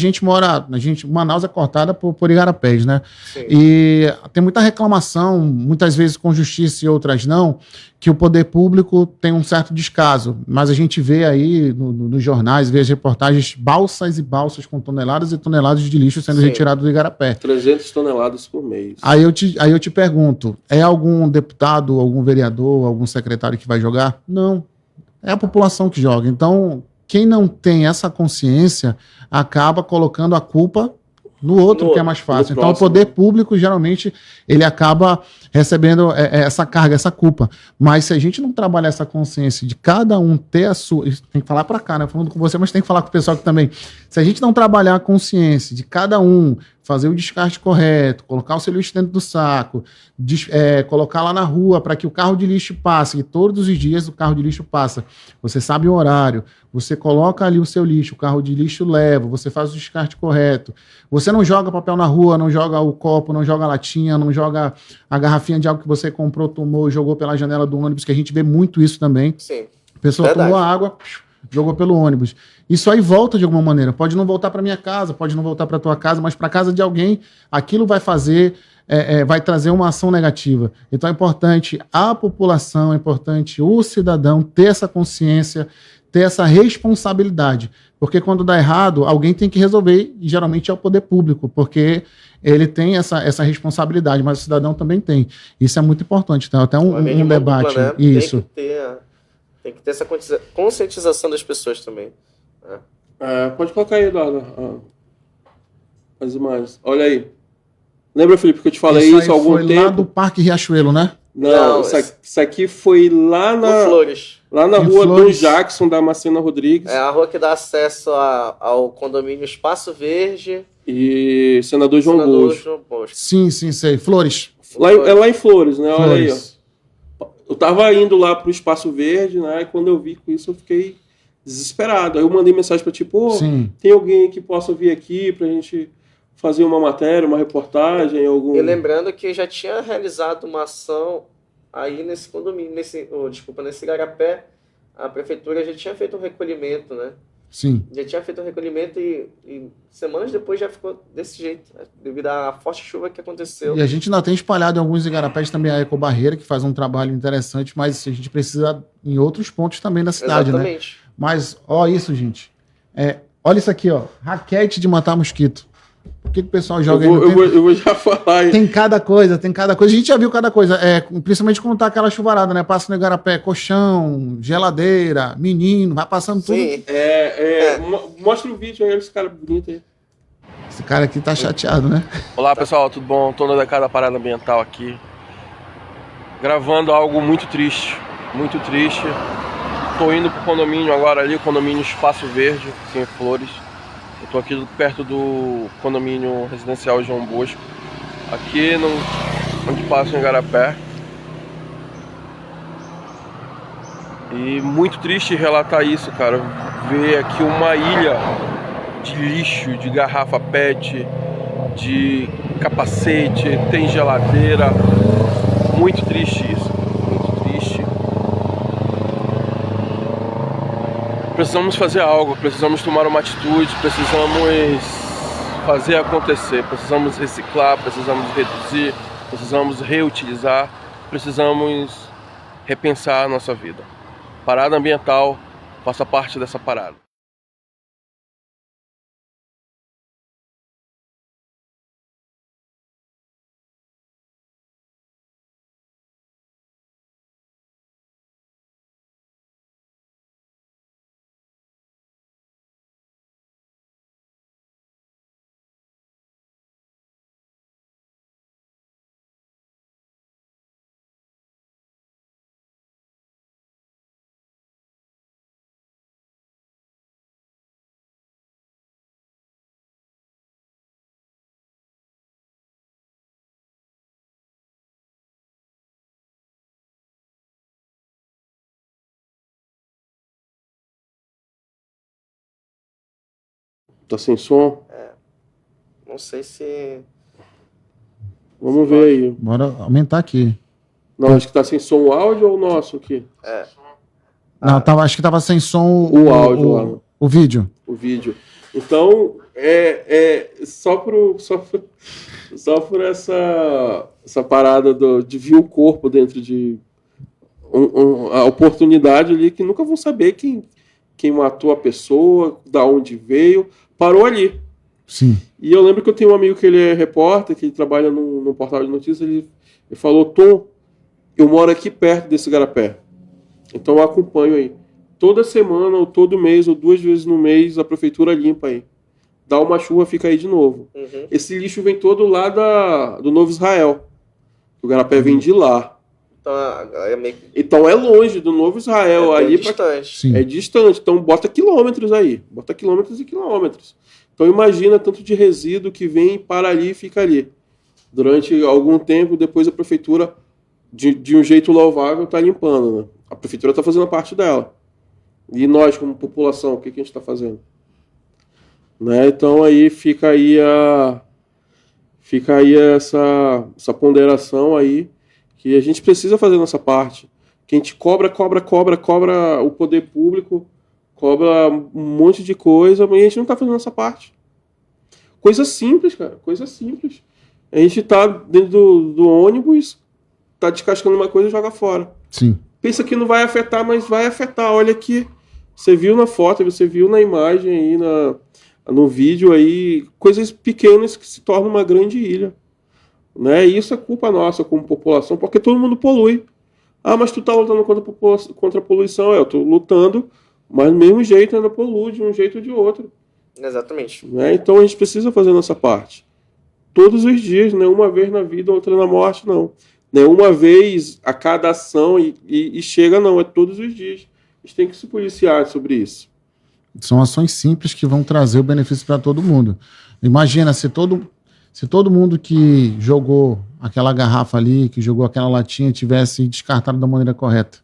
Manaus é cortada por igarapés, né? Sim. E tem muita reclamação, muitas vezes com justiça e outras não, que o poder público tem um certo descaso. Mas a gente vê aí nos jornais, vê as reportagens, balsas e balsas com toneladas e toneladas de lixo sendo retirados do igarapé. 300 toneladas por mês. Aí eu te pergunto, é algum deputado, algum vereador, algum secretário que vai jogar? Não. É a população que joga. Então, quem não tem essa consciência acaba colocando a culpa no outro, que é mais fácil. Então, o poder público, geralmente, ele acaba recebendo essa carga, essa culpa. Mas se a gente não trabalhar essa consciência de cada um ter a sua... Tem que falar para cá, né? Falando com você, mas tem que falar com o pessoal aqui também. Se a gente não trabalhar a consciência de cada um, fazer o descarte correto, colocar o seu lixo dentro do saco, colocar lá na rua para que o carro de lixo passe, e todos os dias o carro de lixo passa. Você sabe o horário, você coloca ali o seu lixo, o carro de lixo leva, você faz o descarte correto. Você não joga papel na rua, não joga o copo, não joga a latinha, não joga a garrafinha de água que você comprou, tomou, jogou pela janela do ônibus, que a gente vê muito isso também. Sim. A pessoa tomou a água, jogou pelo ônibus. Isso aí volta de alguma maneira. Pode não voltar para minha casa, pode não voltar para tua casa, mas para casa de alguém, aquilo vai fazer, vai trazer uma ação negativa. Então é importante a população, é importante o cidadão ter essa consciência, ter essa responsabilidade. Porque quando dá errado, alguém tem que resolver, e geralmente é o poder público, porque ele tem essa responsabilidade, mas o cidadão também tem. Isso é muito importante. Então, até um debate. Dupla, né? Isso. Tem que ter essa conscientização das pessoas também. Pode colocar aí, Eduardo. as imagens. Olha aí. Lembra, Felipe, que eu te falei Isso isso aí há algum foi tempo? lá do Parque Riachuelo, né? Não, isso aqui foi lá No Flores. lá na Em rua Dom Flores. Jackson, da Macena Rodrigues. É a rua que dá acesso ao condomínio Espaço Verde. E Senador João Bosco. João Bosco. Sim, sei. Flores. É lá em Flores, né? Olha aí, ó. Flores. Eu tava indo lá pro Espaço Verde, né? E quando eu vi com isso, eu fiquei desesperado. Aí eu mandei mensagem pra pô, Sim. tem alguém que possa vir aqui pra gente fazer uma matéria, uma reportagem, algum... E lembrando que já tinha realizado uma ação aí nesse condomínio, nesse igarapé, a prefeitura já tinha feito um recolhimento, né? Sim. Já tinha feito um recolhimento e semanas depois já ficou desse jeito, né? Devido à forte chuva que aconteceu. E a gente ainda tem espalhado em alguns igarapés também a Ecobarreira, que faz um trabalho interessante, mas a gente precisa em outros pontos também da cidade, Exatamente. né? Mas, ó isso, gente. Olha isso aqui, ó. Raquete de matar mosquito. Por que o pessoal joga aí? Eu vou já falar aí. Tem cada coisa. A gente já viu cada coisa. Principalmente quando tá aquela chuvarada, né? Passa no igarapé, colchão, geladeira, menino, vai passando tudo. Sim. Mostra o vídeo aí, esse cara bonito aí. Esse cara aqui tá chateado, né? Olá pessoal, tudo bom? Tô no da Parada Ambiental aqui, gravando algo muito triste, muito triste. Tô indo pro condomínio agora ali, o condomínio Espaço Verde, aqui em Flores. Eu tô aqui perto do condomínio residencial João Bosco, aqui onde passa o Igarapé. E muito triste relatar isso, cara, ver aqui uma ilha de lixo, de garrafa PET, de capacete, tem geladeira. Muito triste isso, muito triste. Precisamos fazer algo, precisamos tomar uma atitude, precisamos fazer acontecer, precisamos reciclar, precisamos reduzir, precisamos reutilizar, precisamos repensar a nossa vida. Parada Ambiental, faça parte dessa parada. Tá sem som? Não sei se... Vamos ver aí. Bora aumentar aqui. Não, acho que tá sem som o áudio ou o nosso aqui? Não, acho que tava sem som O áudio lá. o vídeo. O vídeo. Então, só por essa parada de vir o corpo dentro de a oportunidade ali, que nunca vão saber quem matou a pessoa, da onde veio, parou ali. Sim. E eu lembro que eu tenho um amigo que ele é repórter, que ele trabalha num portal de notícias, ele falou, Tom, eu moro aqui perto desse igarapé. Então eu acompanho aí. Toda semana, ou todo mês, ou 2 vezes no mês, a prefeitura limpa aí. Dá uma chuva, fica aí de novo. Uhum. Esse lixo vem todo lá do Novo Israel. O igarapé vem de lá. Então é longe do Novo Israel. Ali distante. Sim. É distante. Então bota quilômetros aí. Bota quilômetros e quilômetros. Então imagina tanto de resíduo que vem, para ali e fica ali. Durante algum tempo, depois a prefeitura, de um jeito louvável, está limpando. Né? A prefeitura está fazendo a parte dela. E nós, como população, o que a gente está fazendo? Né? Então aí fica aí essa ponderação aí, que a gente precisa fazer nossa parte. Que a gente cobra o poder público, cobra um monte de coisa, mas a gente não está fazendo nossa parte. Coisa simples, cara, coisa simples. A gente está dentro do ônibus, está descascando uma coisa e joga fora. Sim. Pensa que não vai afetar, mas vai afetar. Olha aqui, você viu na foto, você viu na imagem aí, no vídeo aí, coisas pequenas que se tornam uma grande ilha. Né? E isso é culpa nossa como população, porque todo mundo polui. Ah, mas tu tá lutando contra a poluição. Eu tô lutando, mas do mesmo jeito ainda poluo, de um jeito ou de outro. Exatamente. Né? Então a gente precisa fazer a nossa parte. Todos os dias, não é uma vez na vida, outra na morte, não. Não é uma vez a cada ação e chega, não. É todos os dias. A gente tem que se policiar sobre isso. São ações simples que vão trazer o benefício para todo mundo. Imagina se todo mundo que jogou aquela garrafa ali, que jogou aquela latinha, tivesse descartado da maneira correta,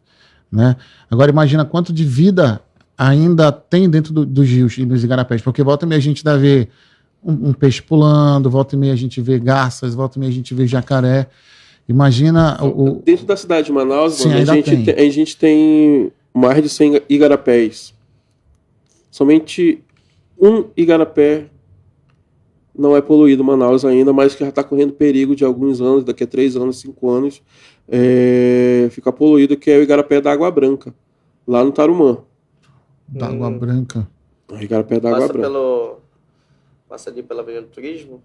né? Agora imagina quanto de vida ainda tem dentro dos rios e dos igarapés, porque volta e meia a gente dá ver um peixe pulando, volta e meia a gente vê garças, volta e meia a gente vê jacaré. Imagina Dentro da cidade de Manaus, Sim, mano, ainda a gente tem mais de 100 igarapés. Somente um igarapé não é poluído em Manaus ainda, mas que já está correndo perigo de alguns anos, daqui a 3 anos, 5 anos, ficar poluído, que é o igarapé da Água Branca, lá no Tarumã. da Água Branca. O igarapé da Água Branca. Passa ali pela Avenida do Turismo.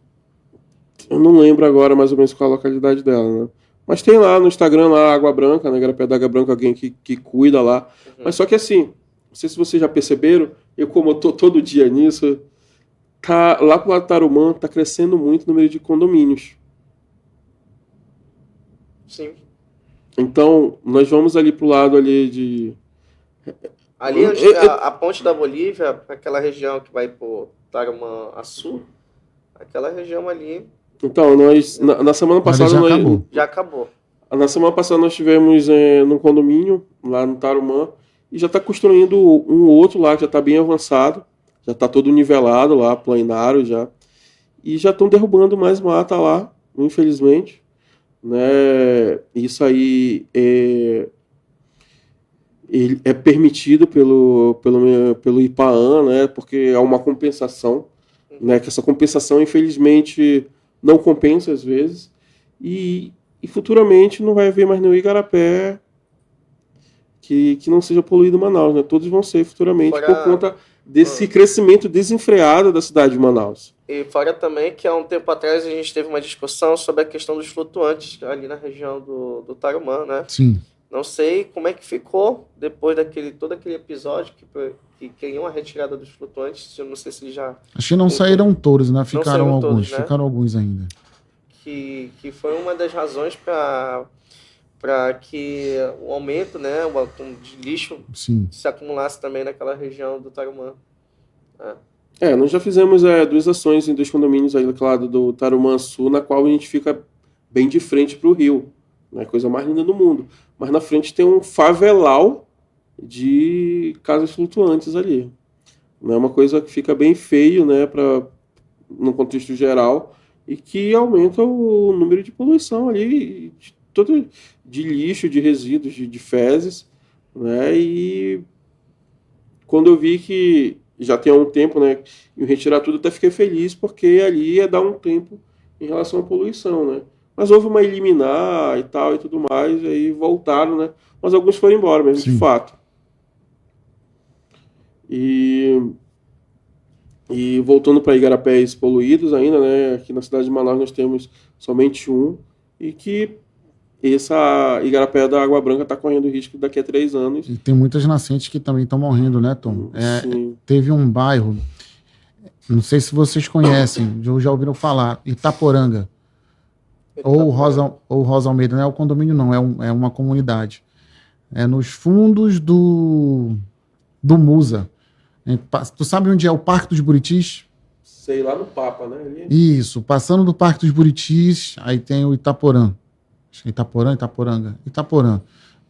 Eu não lembro agora mais ou menos qual a localidade dela, né? Mas tem lá no Instagram, lá, Água Branca, né? Igarapé da Água Branca, alguém que cuida lá. Mas só que assim, não sei se vocês já perceberam, como eu tô todo dia nisso, lá pro lado do Tarumã tá crescendo muito o número de condomínios. Sim. Então, nós vamos ali pro lado ali de... Ali onde fica a ponte da Bolívia, aquela região que vai pro Tarumã-Açu, aquela região ali... Então, nós, na semana passada... Já acabou. Na semana passada nós estivemos num condomínio, lá no Tarumã, e já está construindo um outro lá, que já está bem avançado, já está todo nivelado lá, planário já, e já estão derrubando mais mata lá, infelizmente, né? Isso aí é permitido pelo IPAAN, né? Porque é uma compensação, né? Que essa compensação, infelizmente, não compensa às vezes, e futuramente não vai haver mais nenhum igarapé que não seja poluído em Manaus, né? Todos vão ser futuramente por conta desse crescimento desenfreado da cidade de Manaus. E fora também que há um tempo atrás a gente teve uma discussão sobre a questão dos flutuantes ali na região do Tarumã, né? Sim. Não sei como é que ficou depois todo aquele episódio que queriam a retirada dos flutuantes. Eu não sei se eles já... Acho que não saíram todos, né? Ficaram alguns, todos, né? Ficaram alguns ainda. Que foi uma das razões para que o aumento, né, de lixo Sim. se acumulasse também naquela região do Tarumã. Nós já fizemos 2 ações em 2 condomínios aí do lado do Tarumã Sul, na qual a gente fica bem de frente para o rio. Não é a coisa mais linda do mundo. Mas na frente tem um favelau de casas flutuantes ali. Não é uma coisa que fica bem feio, né, no contexto geral, e que aumenta o número de poluição ali, de lixo, de resíduos, de fezes, né? E quando eu vi que já tem há um tempo, né, e retirar tudo, até fiquei feliz, porque ali ia dar um tempo em relação à poluição, né? Mas houve uma eliminar e tal e tudo mais, e aí voltaram, né? Mas alguns foram embora mesmo, de fato. E voltando para igarapés poluídos ainda, né? Aqui na cidade de Manaus nós temos somente um, e que essa igarapé da Água Branca está correndo risco daqui a 3 anos. E tem muitas nascentes que também estão morrendo, né, Tom? Teve um bairro, não sei se vocês conhecem, já ouviram falar, Itaporanga. Ou Rosa Almeida, não é o condomínio não, é uma comunidade. É nos fundos do Musa. Tu sabe onde é o Parque dos Buritis? Sei, lá no Papa, né? Ali. Isso, passando do Parque dos Buritis, aí tem o Itaporã. Itaporanga.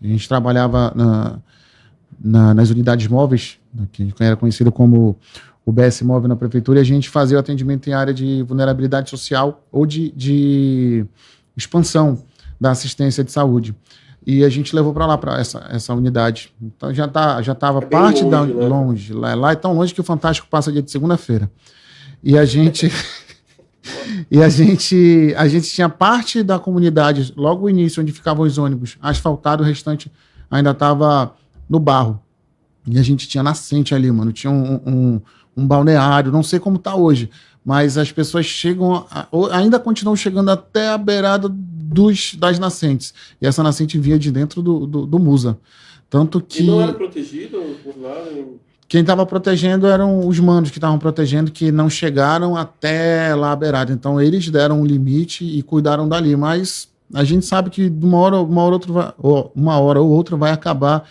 A gente trabalhava nas unidades móveis, que era conhecido como o BS Móvel na prefeitura, e a gente fazia o atendimento em área de vulnerabilidade social ou de expansão da assistência de saúde. E a gente levou para lá, para essa unidade. Então já estava parte longe, né? longe. Lá é tão longe que o Fantástico passa dia de segunda-feira. E a gente tinha parte da comunidade, logo o início, onde ficavam os ônibus, asfaltado, o restante ainda estava no barro. E a gente tinha nascente ali, mano. Tinha um balneário, não sei como está hoje, mas as pessoas ainda continuam chegando até a beirada das nascentes. E essa nascente vinha de dentro do Musa. Tanto que... E não era protegido por nada? quem estava protegendo eram os manos que estavam protegendo, que não chegaram até lá a beirada. Então, eles deram um limite e cuidaram dali. Mas a gente sabe que de uma hora ou outra vai acabar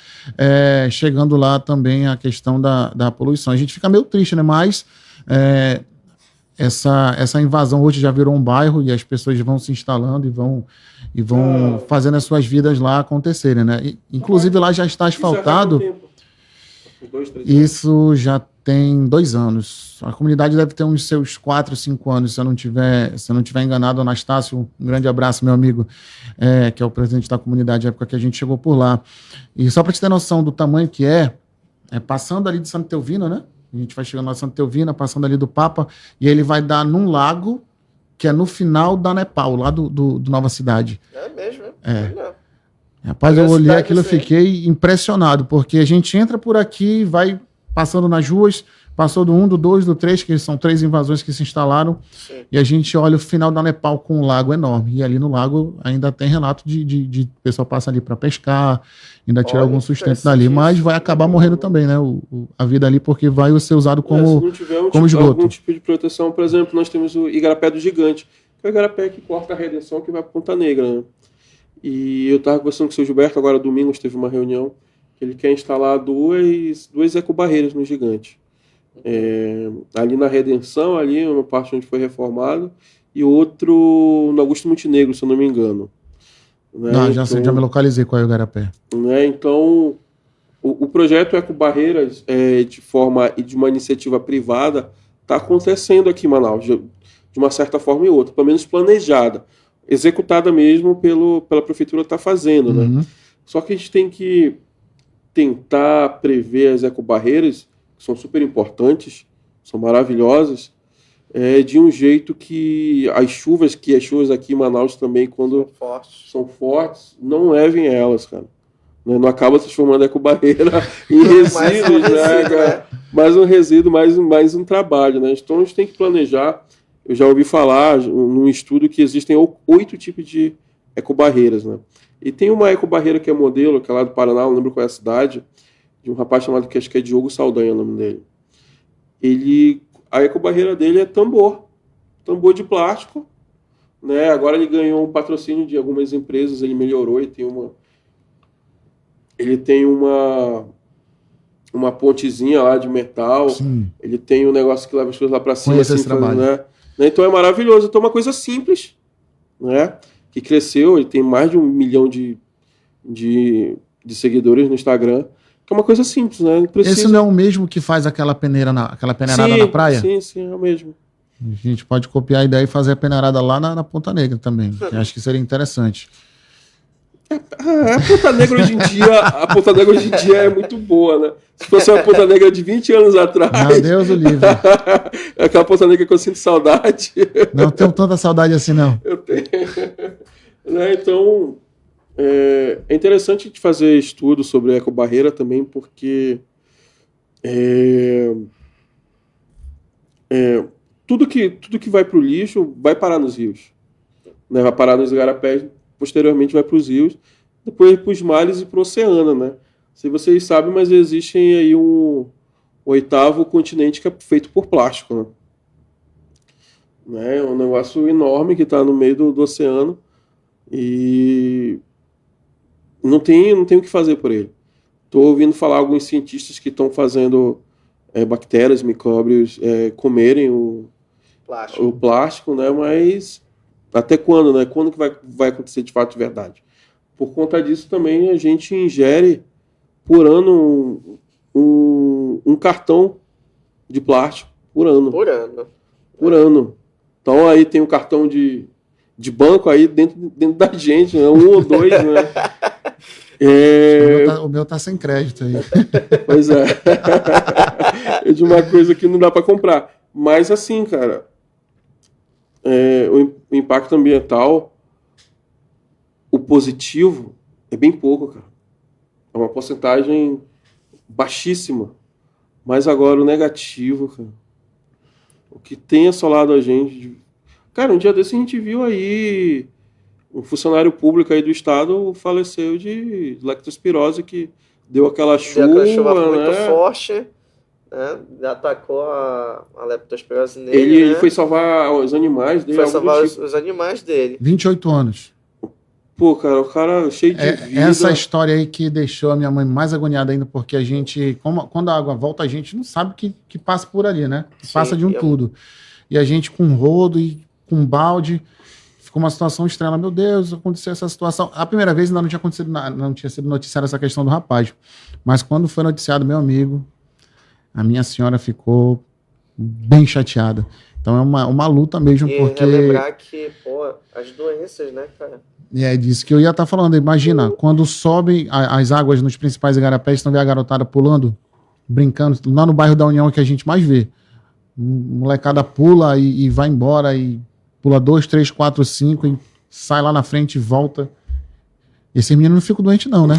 chegando lá também a questão da poluição. A gente fica meio triste, né? Mas essa invasão hoje já virou um bairro e as pessoas vão se instalando e vão fazendo as suas vidas lá acontecerem, né? Inclusive, lá já está asfaltado. Isso já tem 2 anos. A comunidade deve ter uns seus 4, 5 anos, se eu não tiver enganado. Anastácio, um grande abraço, meu amigo, que é o presidente da comunidade, na época que a gente chegou por lá. E só para te ter noção do tamanho que passando ali de Santa Teovina, né? A gente vai chegando na Santa Teovina, passando ali do Papa, e aí ele vai dar num lago que é no final da Nepal, lá do Nova Cidade. É mesmo? Rapaz, eu olhei aquilo e fiquei impressionado, porque a gente entra por aqui, vai passando nas ruas, passou do 1, do 2, do 3, que são 3 invasões que se instalaram, sim, e a gente olha o final da Nepal com um lago enorme, e ali no lago ainda tem relato de pessoal passa ali para pescar, ainda tira algum sustento dali, mas vai acabar morrendo também, né, a vida ali, porque vai ser usado como, se não tiver como esgoto. Algum tipo de proteção, por exemplo, nós temos o Igarapé do Gigante, que é o Igarapé que corta a Redenção, que vai para Ponta Negra, né? E eu estava conversando com o seu Gilberto, agora domingo teve uma reunião, que ele quer instalar duas ecobarreiras no Gigante. Ali na Redenção, ali uma parte onde foi reformado, e outro no Augusto Montenegro, se eu não me engano. Né? Já me localizei qual é o Igarapé. Né? Então, o projeto Ecobarreiras, de uma iniciativa privada, está acontecendo aqui em Manaus, de uma certa forma e outra, pelo menos planejada, executada mesmo pela prefeitura está fazendo, né? Só que a gente tem que tentar prever as ecobarreiras, que são super importantes, são maravilhosas, de um jeito que as chuvas aqui em Manaus também, quando são fortes, não levem elas, cara. Não acaba transformando a ecobarreira em resíduos, né? Mais um resíduo, mais um trabalho, né? Então a gente tem que planejar. Eu já ouvi falar num estudo que existem 8 tipos de ecobarreiras, né? E tem uma ecobarreira que é modelo, que é lá do Paraná, não lembro qual é a cidade, de um rapaz chamado, que acho que é Diogo Saldanha, o nome dele. A ecobarreira dele é tambor de plástico, né? Agora ele ganhou um patrocínio de algumas empresas, ele melhorou e ele tem uma pontezinha lá de metal. Sim. Ele tem um negócio que leva as coisas lá para cima. Conheço esse trabalho. Né? Então é maravilhoso. Então é uma coisa simples, né? Que cresceu, ele tem mais de 1 milhão de seguidores no Instagram, que é uma coisa simples, né? Esse não é o mesmo que faz aquela peneirada na praia? Sim, é o mesmo. A gente pode copiar a ideia e fazer a peneirada lá na Ponta Negra também. Eu acho que seria interessante. A Ponta Negra hoje em dia é muito boa, né? Se fosse uma Ponta Negra de 20 anos atrás... Meu Deus o livre. Aquela Ponta Negra que eu sinto saudade. Não tenho tanta saudade assim, não. Eu tenho. Né? Então, é interessante a gente fazer estudo sobre a ecobarreira também, porque tudo que vai para o lixo vai parar nos rios. Né? Vai parar nos igarapés, posteriormente vai para os rios, depois para os mares e para o oceano, né? Se vocês sabem, mas existe aí um 8º continente que é feito por plástico, né? É um negócio enorme que está no meio do oceano e não tem o que fazer por ele. Estou ouvindo falar alguns cientistas que estão fazendo bactérias, micróbios comerem o plástico, né? Mas até quando, né? Quando que vai acontecer de fato de verdade? Por conta disso também a gente ingere por ano um cartão de plástico por ano. Por ano. Então aí tem um cartão de banco aí dentro da gente, né? 1 ou 2, né? O meu tá sem crédito aí. Pois é. É de uma coisa que não dá para comprar. Mas assim, cara, o impacto ambiental, o positivo, é bem pouco, cara. É uma porcentagem baixíssima. Mas agora o negativo, cara, o que tem assolado a gente... Cara, um dia desse a gente viu aí um funcionário público aí do estado faleceu de leptospirose, que deu aquela chuva, muito forte. né? Atacou a leptospirose nele, Ele né? foi salvar os animais dele. Foi algo do salvar tipo. os animais dele. 28 anos. Pô, cara, o cara cheio de vida. Essa história aí que deixou a minha mãe mais agoniada ainda, porque a gente, quando a água volta, a gente não sabe que passa por ali, né? Que Sim, passa de um tudo. E a gente com rodo e com balde, ficou uma situação estranha. Meu Deus, aconteceu essa situação. A primeira vez ainda não tinha acontecido, não tinha sido noticiada essa questão do rapaz. Mas quando foi noticiado, meu amigo, a minha senhora ficou bem chateada. Então é uma luta mesmo, E porque... relembrar que, pô, as doenças, né, cara? E é disso que eu ia estar falando. Imagina, quando sobem as águas nos principais igarapés, estão vendo a garotada pulando, brincando, lá no bairro da União que a gente mais vê. Molecada pula e vai embora, e pula 2, 3, 4, 5, e sai lá na frente e volta. Esse menino não fica doente não, né?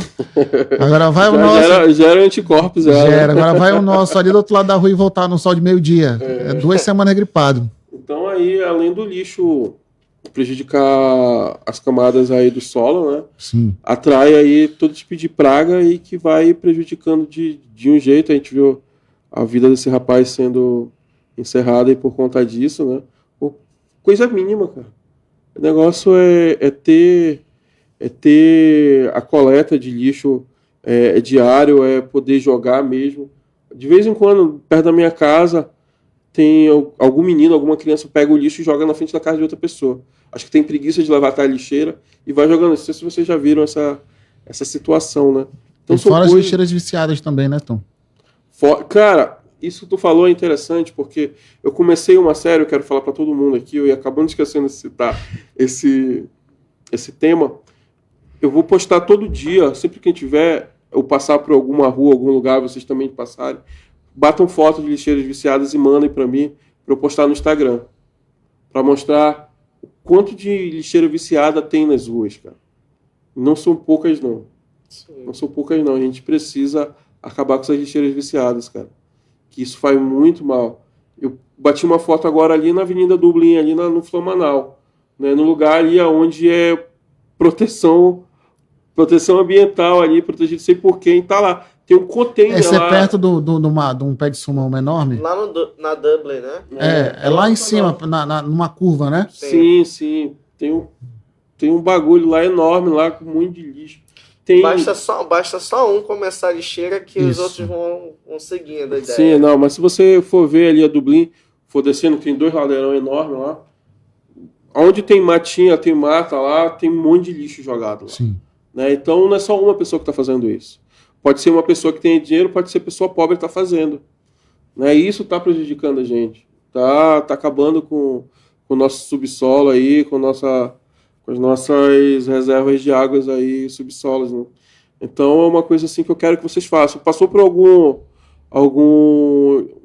Agora vai o nosso... Gera anticorpos, Gera. Agora vai o nosso ali do outro lado da rua e voltar no sol de meio-dia. É 2 semanas gripado. Então aí, além do lixo prejudicar as camadas aí do solo, né? Sim. Atrai aí todo tipo de praga e que vai prejudicando de um jeito. A gente viu a vida desse rapaz sendo encerrada aí por conta disso, né? Coisa mínima, cara. O negócio é ter a coleta de lixo diário, é poder jogar mesmo. De vez em quando, perto da minha casa, tem algum menino, alguma criança pega o lixo e joga na frente da casa de outra pessoa. Acho que tem preguiça de levar até a lixeira e vai jogando. Não sei se vocês já viram essa situação, né? Então, e fora as lixeiras viciadas também, né, Tom? Cara, isso que tu falou é interessante, porque eu comecei uma série, eu quero falar para todo mundo aqui, eu ia acabando esquecendo de citar esse tema. Eu vou postar todo dia, sempre que tiver, eu passar por alguma rua, algum lugar, vocês também passarem, batam foto de lixeiras viciadas e mandem para mim, para eu postar no Instagram, para mostrar o quanto de lixeira viciada tem nas ruas, cara. Não são poucas, não. Sim. Não são poucas, não. A gente precisa acabar com essas lixeiras viciadas, cara. Que isso faz muito mal. Eu bati uma foto agora ali na Avenida Dublin, ali no Flamanal, né? No lugar ali onde é proteção ambiental ali, protegido, sei por quem, tá lá. Tem um container Esse lá. É perto de um pé de sumão enorme? Lá na Dublin, né? É lá em cima, numa curva, né? Sim. Tem um bagulho lá enorme, lá com muito de lixo. Basta só um começar a lixeira que Isso. os outros vão seguindo a ideia. Sim, não, mas se você for ver ali a Dublin, for descendo, tem 2 ladeirão enormes lá. Onde tem matinha, tem mata lá, tem um monte de lixo jogado lá. Sim. Né? Então não é só uma pessoa que está fazendo isso. Pode ser uma pessoa que tem dinheiro, pode ser pessoa pobre que está fazendo. Né? E isso está prejudicando a gente. Tá acabando com o nosso subsolo aí, com as nossas reservas de águas aí, subsolos. Né? Então é uma coisa assim que eu quero que vocês façam. Passou por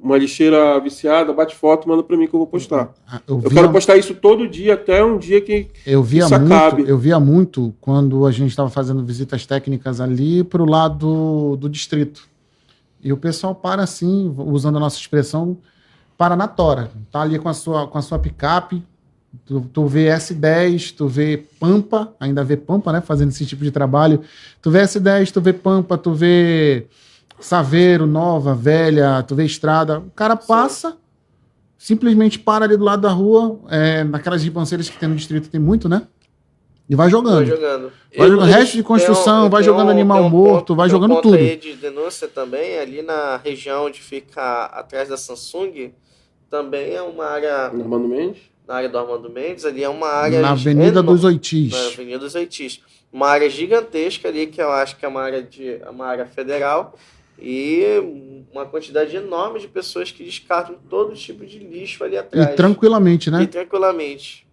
uma lixeira viciada, bate foto, manda para mim que eu vou postar. Eu quero postar isso todo dia, até um dia que isso acabe. Eu via muito quando a gente estava fazendo visitas técnicas ali para o lado do distrito. E o pessoal para assim, usando a nossa expressão, para na tora. Tá ali com a sua picape, tu vê S10, tu vê Pampa, ainda vê Pampa, né, fazendo esse tipo de trabalho. Tu vê S10, tu vê Pampa, tu vê Saveiro, Nova, Velha, tu vê Estrada. O cara passa, simplesmente para ali do lado da rua, naquelas ribanceiras que tem no distrito, tem muito, né? E vai jogando. Vai jogando resto de construção, vai jogando animal morto, vai jogando tudo. Aí de denúncia também, ali na região onde fica atrás da Samsung, também é uma área... Na área do Armando Mendes, ali é uma área... Na Avenida dos Oitis. Na Avenida dos Oitis. Uma área gigantesca ali, que eu acho que é uma área federal, e uma quantidade enorme de pessoas que descartam todo tipo de lixo ali atrás. E tranquilamente, né? E tranquilamente.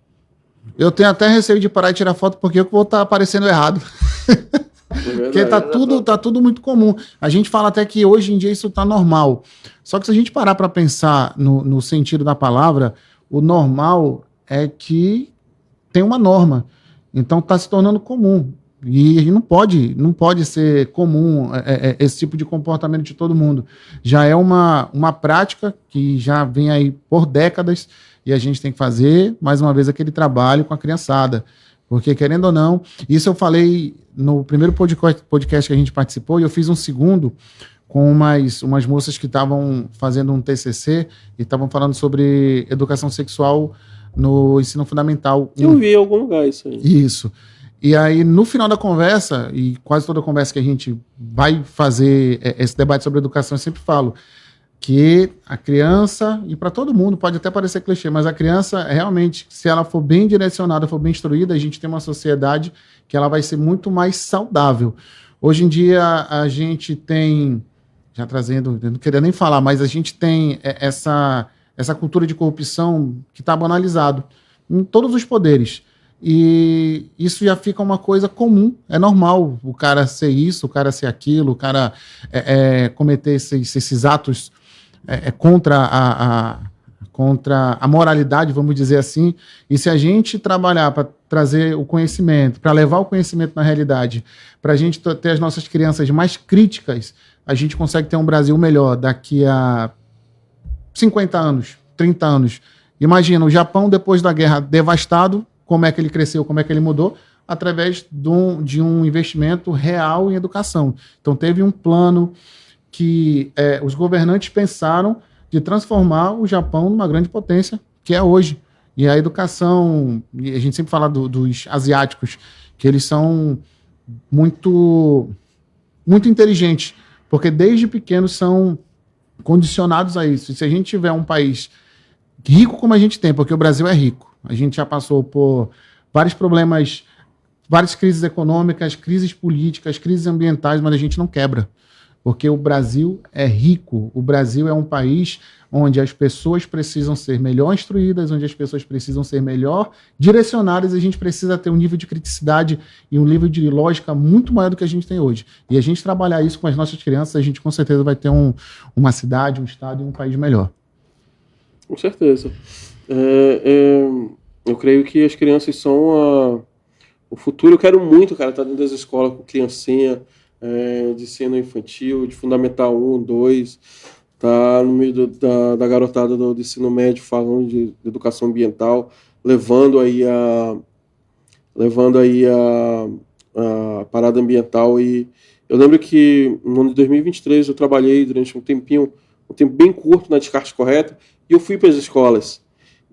Eu tenho até receio de parar e tirar foto porque eu vou estar aparecendo errado. Porque tá tudo muito comum. A gente fala até que hoje em dia isso tá normal. Só que se a gente parar para pensar no sentido da palavra, o normal é que tem uma norma. Então tá se tornando comum. E não pode ser comum esse tipo de comportamento de todo mundo. Já é uma prática que já vem aí por décadas e a gente tem que fazer, mais uma vez, aquele trabalho com a criançada. Porque, querendo ou não, isso eu falei no primeiro podcast que a gente participou e eu fiz um segundo com umas moças que estavam fazendo um TCC e estavam falando sobre educação sexual no ensino fundamental. Eu vi em algum lugar isso aí. Isso. E aí, no final da conversa, e quase toda conversa que a gente vai fazer esse debate sobre educação, eu sempre falo que a criança, e para todo mundo, pode até parecer clichê, mas a criança, realmente, se ela for bem direcionada, for bem instruída, a gente tem uma sociedade que ela vai ser muito mais saudável. Hoje em dia, a gente tem, já trazendo, eu não queria nem falar, mas a gente tem essa cultura de corrupção que está banalizado em todos os poderes. E isso já fica uma coisa comum, é normal o cara ser isso, o cara ser aquilo, o cara cometer esses atos contra a moralidade, vamos dizer assim. E se a gente trabalhar para trazer o conhecimento, para levar o conhecimento na realidade, para a gente ter as nossas crianças mais críticas, a gente consegue ter um Brasil melhor daqui a 50 anos, 30 anos. Imagina, o Japão, depois da guerra, devastado, como é que ele cresceu, como é que ele mudou, através de um investimento real em educação. Então, teve um plano que os governantes pensaram de transformar o Japão numa grande potência, que é hoje. E a educação, e a gente sempre fala dos asiáticos, que eles são muito, muito inteligentes, porque desde pequenos são condicionados a isso. E se a gente tiver um país rico como a gente tem, porque o Brasil é rico, a gente já passou por vários problemas, várias crises econômicas, crises políticas, crises ambientais, mas a gente não quebra. Porque o Brasil é rico. O Brasil é um país onde as pessoas precisam ser melhor instruídas, onde as pessoas precisam ser melhor direcionadas, e a gente precisa ter um nível de criticidade e um nível de lógica muito maior do que a gente tem hoje. E a gente trabalhar isso com as nossas crianças, a gente com certeza vai ter uma cidade, um estado e um país melhor. Com certeza. Eu creio que as crianças são o futuro. Eu quero muito, cara, estar dentro das escolas com criancinha, de ensino infantil, de Fundamental 1, 2, tá no meio da garotada do ensino médio falando de educação ambiental, levando aí a parada ambiental. E eu lembro que no ano de 2023 eu trabalhei durante um tempo bem curto na Descarte Correta, e eu fui para as escolas.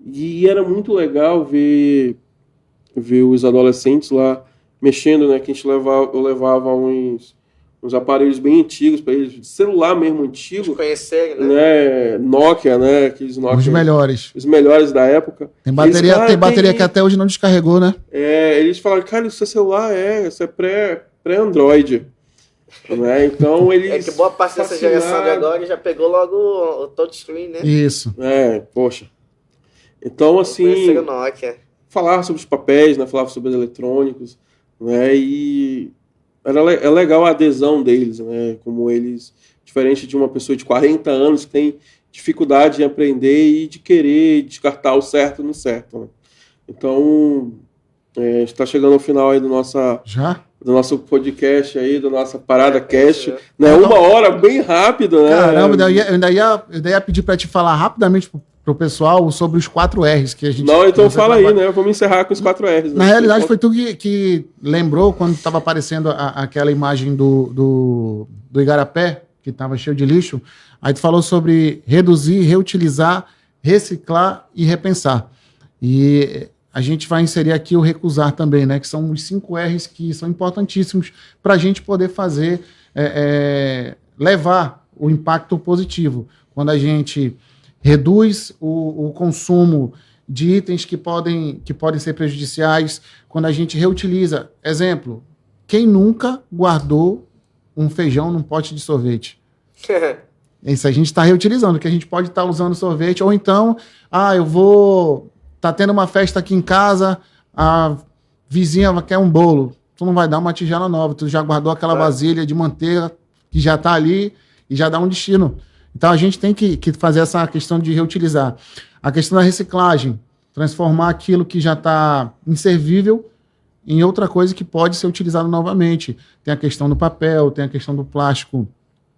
E era muito legal ver os adolescentes lá mexendo, né? Que eu levava uns aparelhos bem antigos para eles, celular mesmo antigo. De conhecerem, né? Nokia, né? Aqueles Nokia. Os melhores. Os melhores da época. Tem bateria que até hoje não descarregou, né? Eles falaram, cara, isso é celular, isso é pré-Android. Né? Então eles. Que boa parte dessa geração de agora já pegou logo o touchscreen, né? Isso. Poxa. Então, assim. O Nokia. Falar sobre os papéis, né? Falar sobre os eletrônicos, né? E é legal a adesão deles, né? Como eles, diferente de uma pessoa de 40 anos que tem dificuldade em aprender e de querer descartar o certo no certo, né? Então, está chegando ao final aí do nosso podcast aí, da nossa Parada Cast, né? Uma hora bem rápido, né? Caramba, eu ainda ia pedir para te falar rapidamente pro pessoal sobre os 4 R's que a gente... Não, então fala aí, né? Vamos encerrar com os 4 R's. Na realidade, foi tu que lembrou quando estava aparecendo aquela imagem do Igarapé, que estava cheio de lixo. Aí tu falou sobre reduzir, reutilizar, reciclar e repensar. E a gente vai inserir aqui o recusar também, né? Que são os 5 R's que são importantíssimos para a gente poder fazer, levar o impacto positivo. Quando a gente reduz o consumo de itens que podem ser prejudiciais, quando a gente reutiliza. Exemplo, quem nunca guardou um feijão num pote de sorvete? Isso a gente está reutilizando, que a gente pode estar usando sorvete, ou então, tá tendo uma festa aqui em casa, a vizinha quer um bolo, tu não vai dar uma tigela nova, tu já guardou aquela vasilha de manteiga que já está ali e já dá um destino. Então a gente tem que fazer essa questão de reutilizar. A questão da reciclagem, transformar aquilo que já está inservível em outra coisa que pode ser utilizado novamente. Tem a questão do papel, tem a questão do plástico,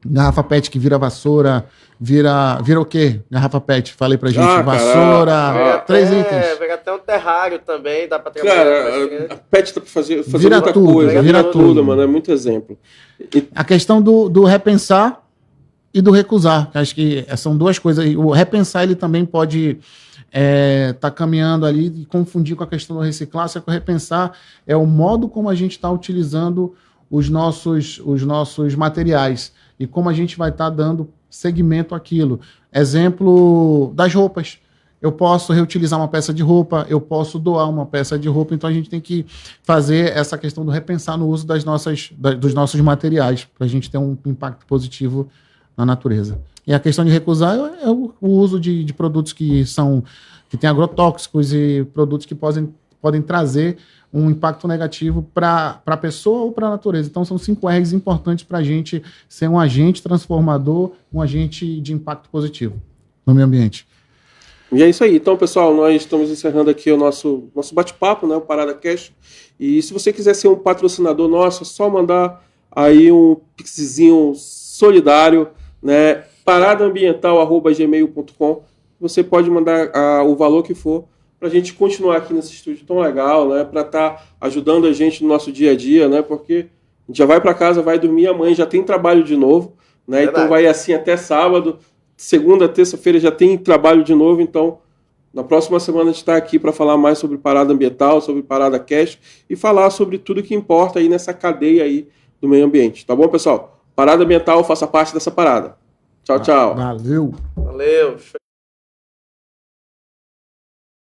garrafa PET que vira vassoura, vira o quê? Garrafa PET, falei pra gente, vassoura, 3 itens. Vira até um terrário também, dá pra trabalhar. Cara, a PET dá pra fazer vira muita tudo, coisa. vira tudo, mano, é muito exemplo. A questão do repensar, e do recusar. Acho que são duas coisas. E o repensar, ele também pode tá caminhando ali e confundir com a questão do reciclar. Só que o repensar é o modo como a gente está utilizando os nossos materiais e como a gente vai estar dando segmento àquilo. Exemplo das roupas. Eu posso reutilizar uma peça de roupa, eu posso doar uma peça de roupa, então a gente tem que fazer essa questão do repensar no uso dos nossos materiais, para a gente ter um impacto positivo na natureza. E a questão de recusar é o uso de produtos que têm agrotóxicos e produtos que podem trazer um impacto negativo para a pessoa ou para a natureza. Então são 5 R's importantes para a gente ser um agente transformador, um agente de impacto positivo no meio ambiente. E é isso aí. Então, pessoal, nós estamos encerrando aqui o nosso bate-papo, né, o Parada Cash. E se você quiser ser um patrocinador nosso, é só mandar aí um pixzinho solidário, né, paradaambiental@gmail.com. Você pode mandar o valor que for para a gente continuar aqui nesse estúdio tão legal, né, para estar ajudando a gente no nosso dia a dia, né, porque a gente já vai para casa, vai dormir, amanhã já tem trabalho de novo, né, então vai assim até sábado. Segunda, terça-feira já tem trabalho de novo, então na próxima semana a gente está aqui para falar mais sobre Parada Ambiental, sobre Parada Cash e falar sobre tudo que importa aí nessa cadeia aí do meio ambiente. Tá bom, pessoal? Parada Ambiental, faça parte dessa parada. Tchau, tchau. Valeu! Valeu!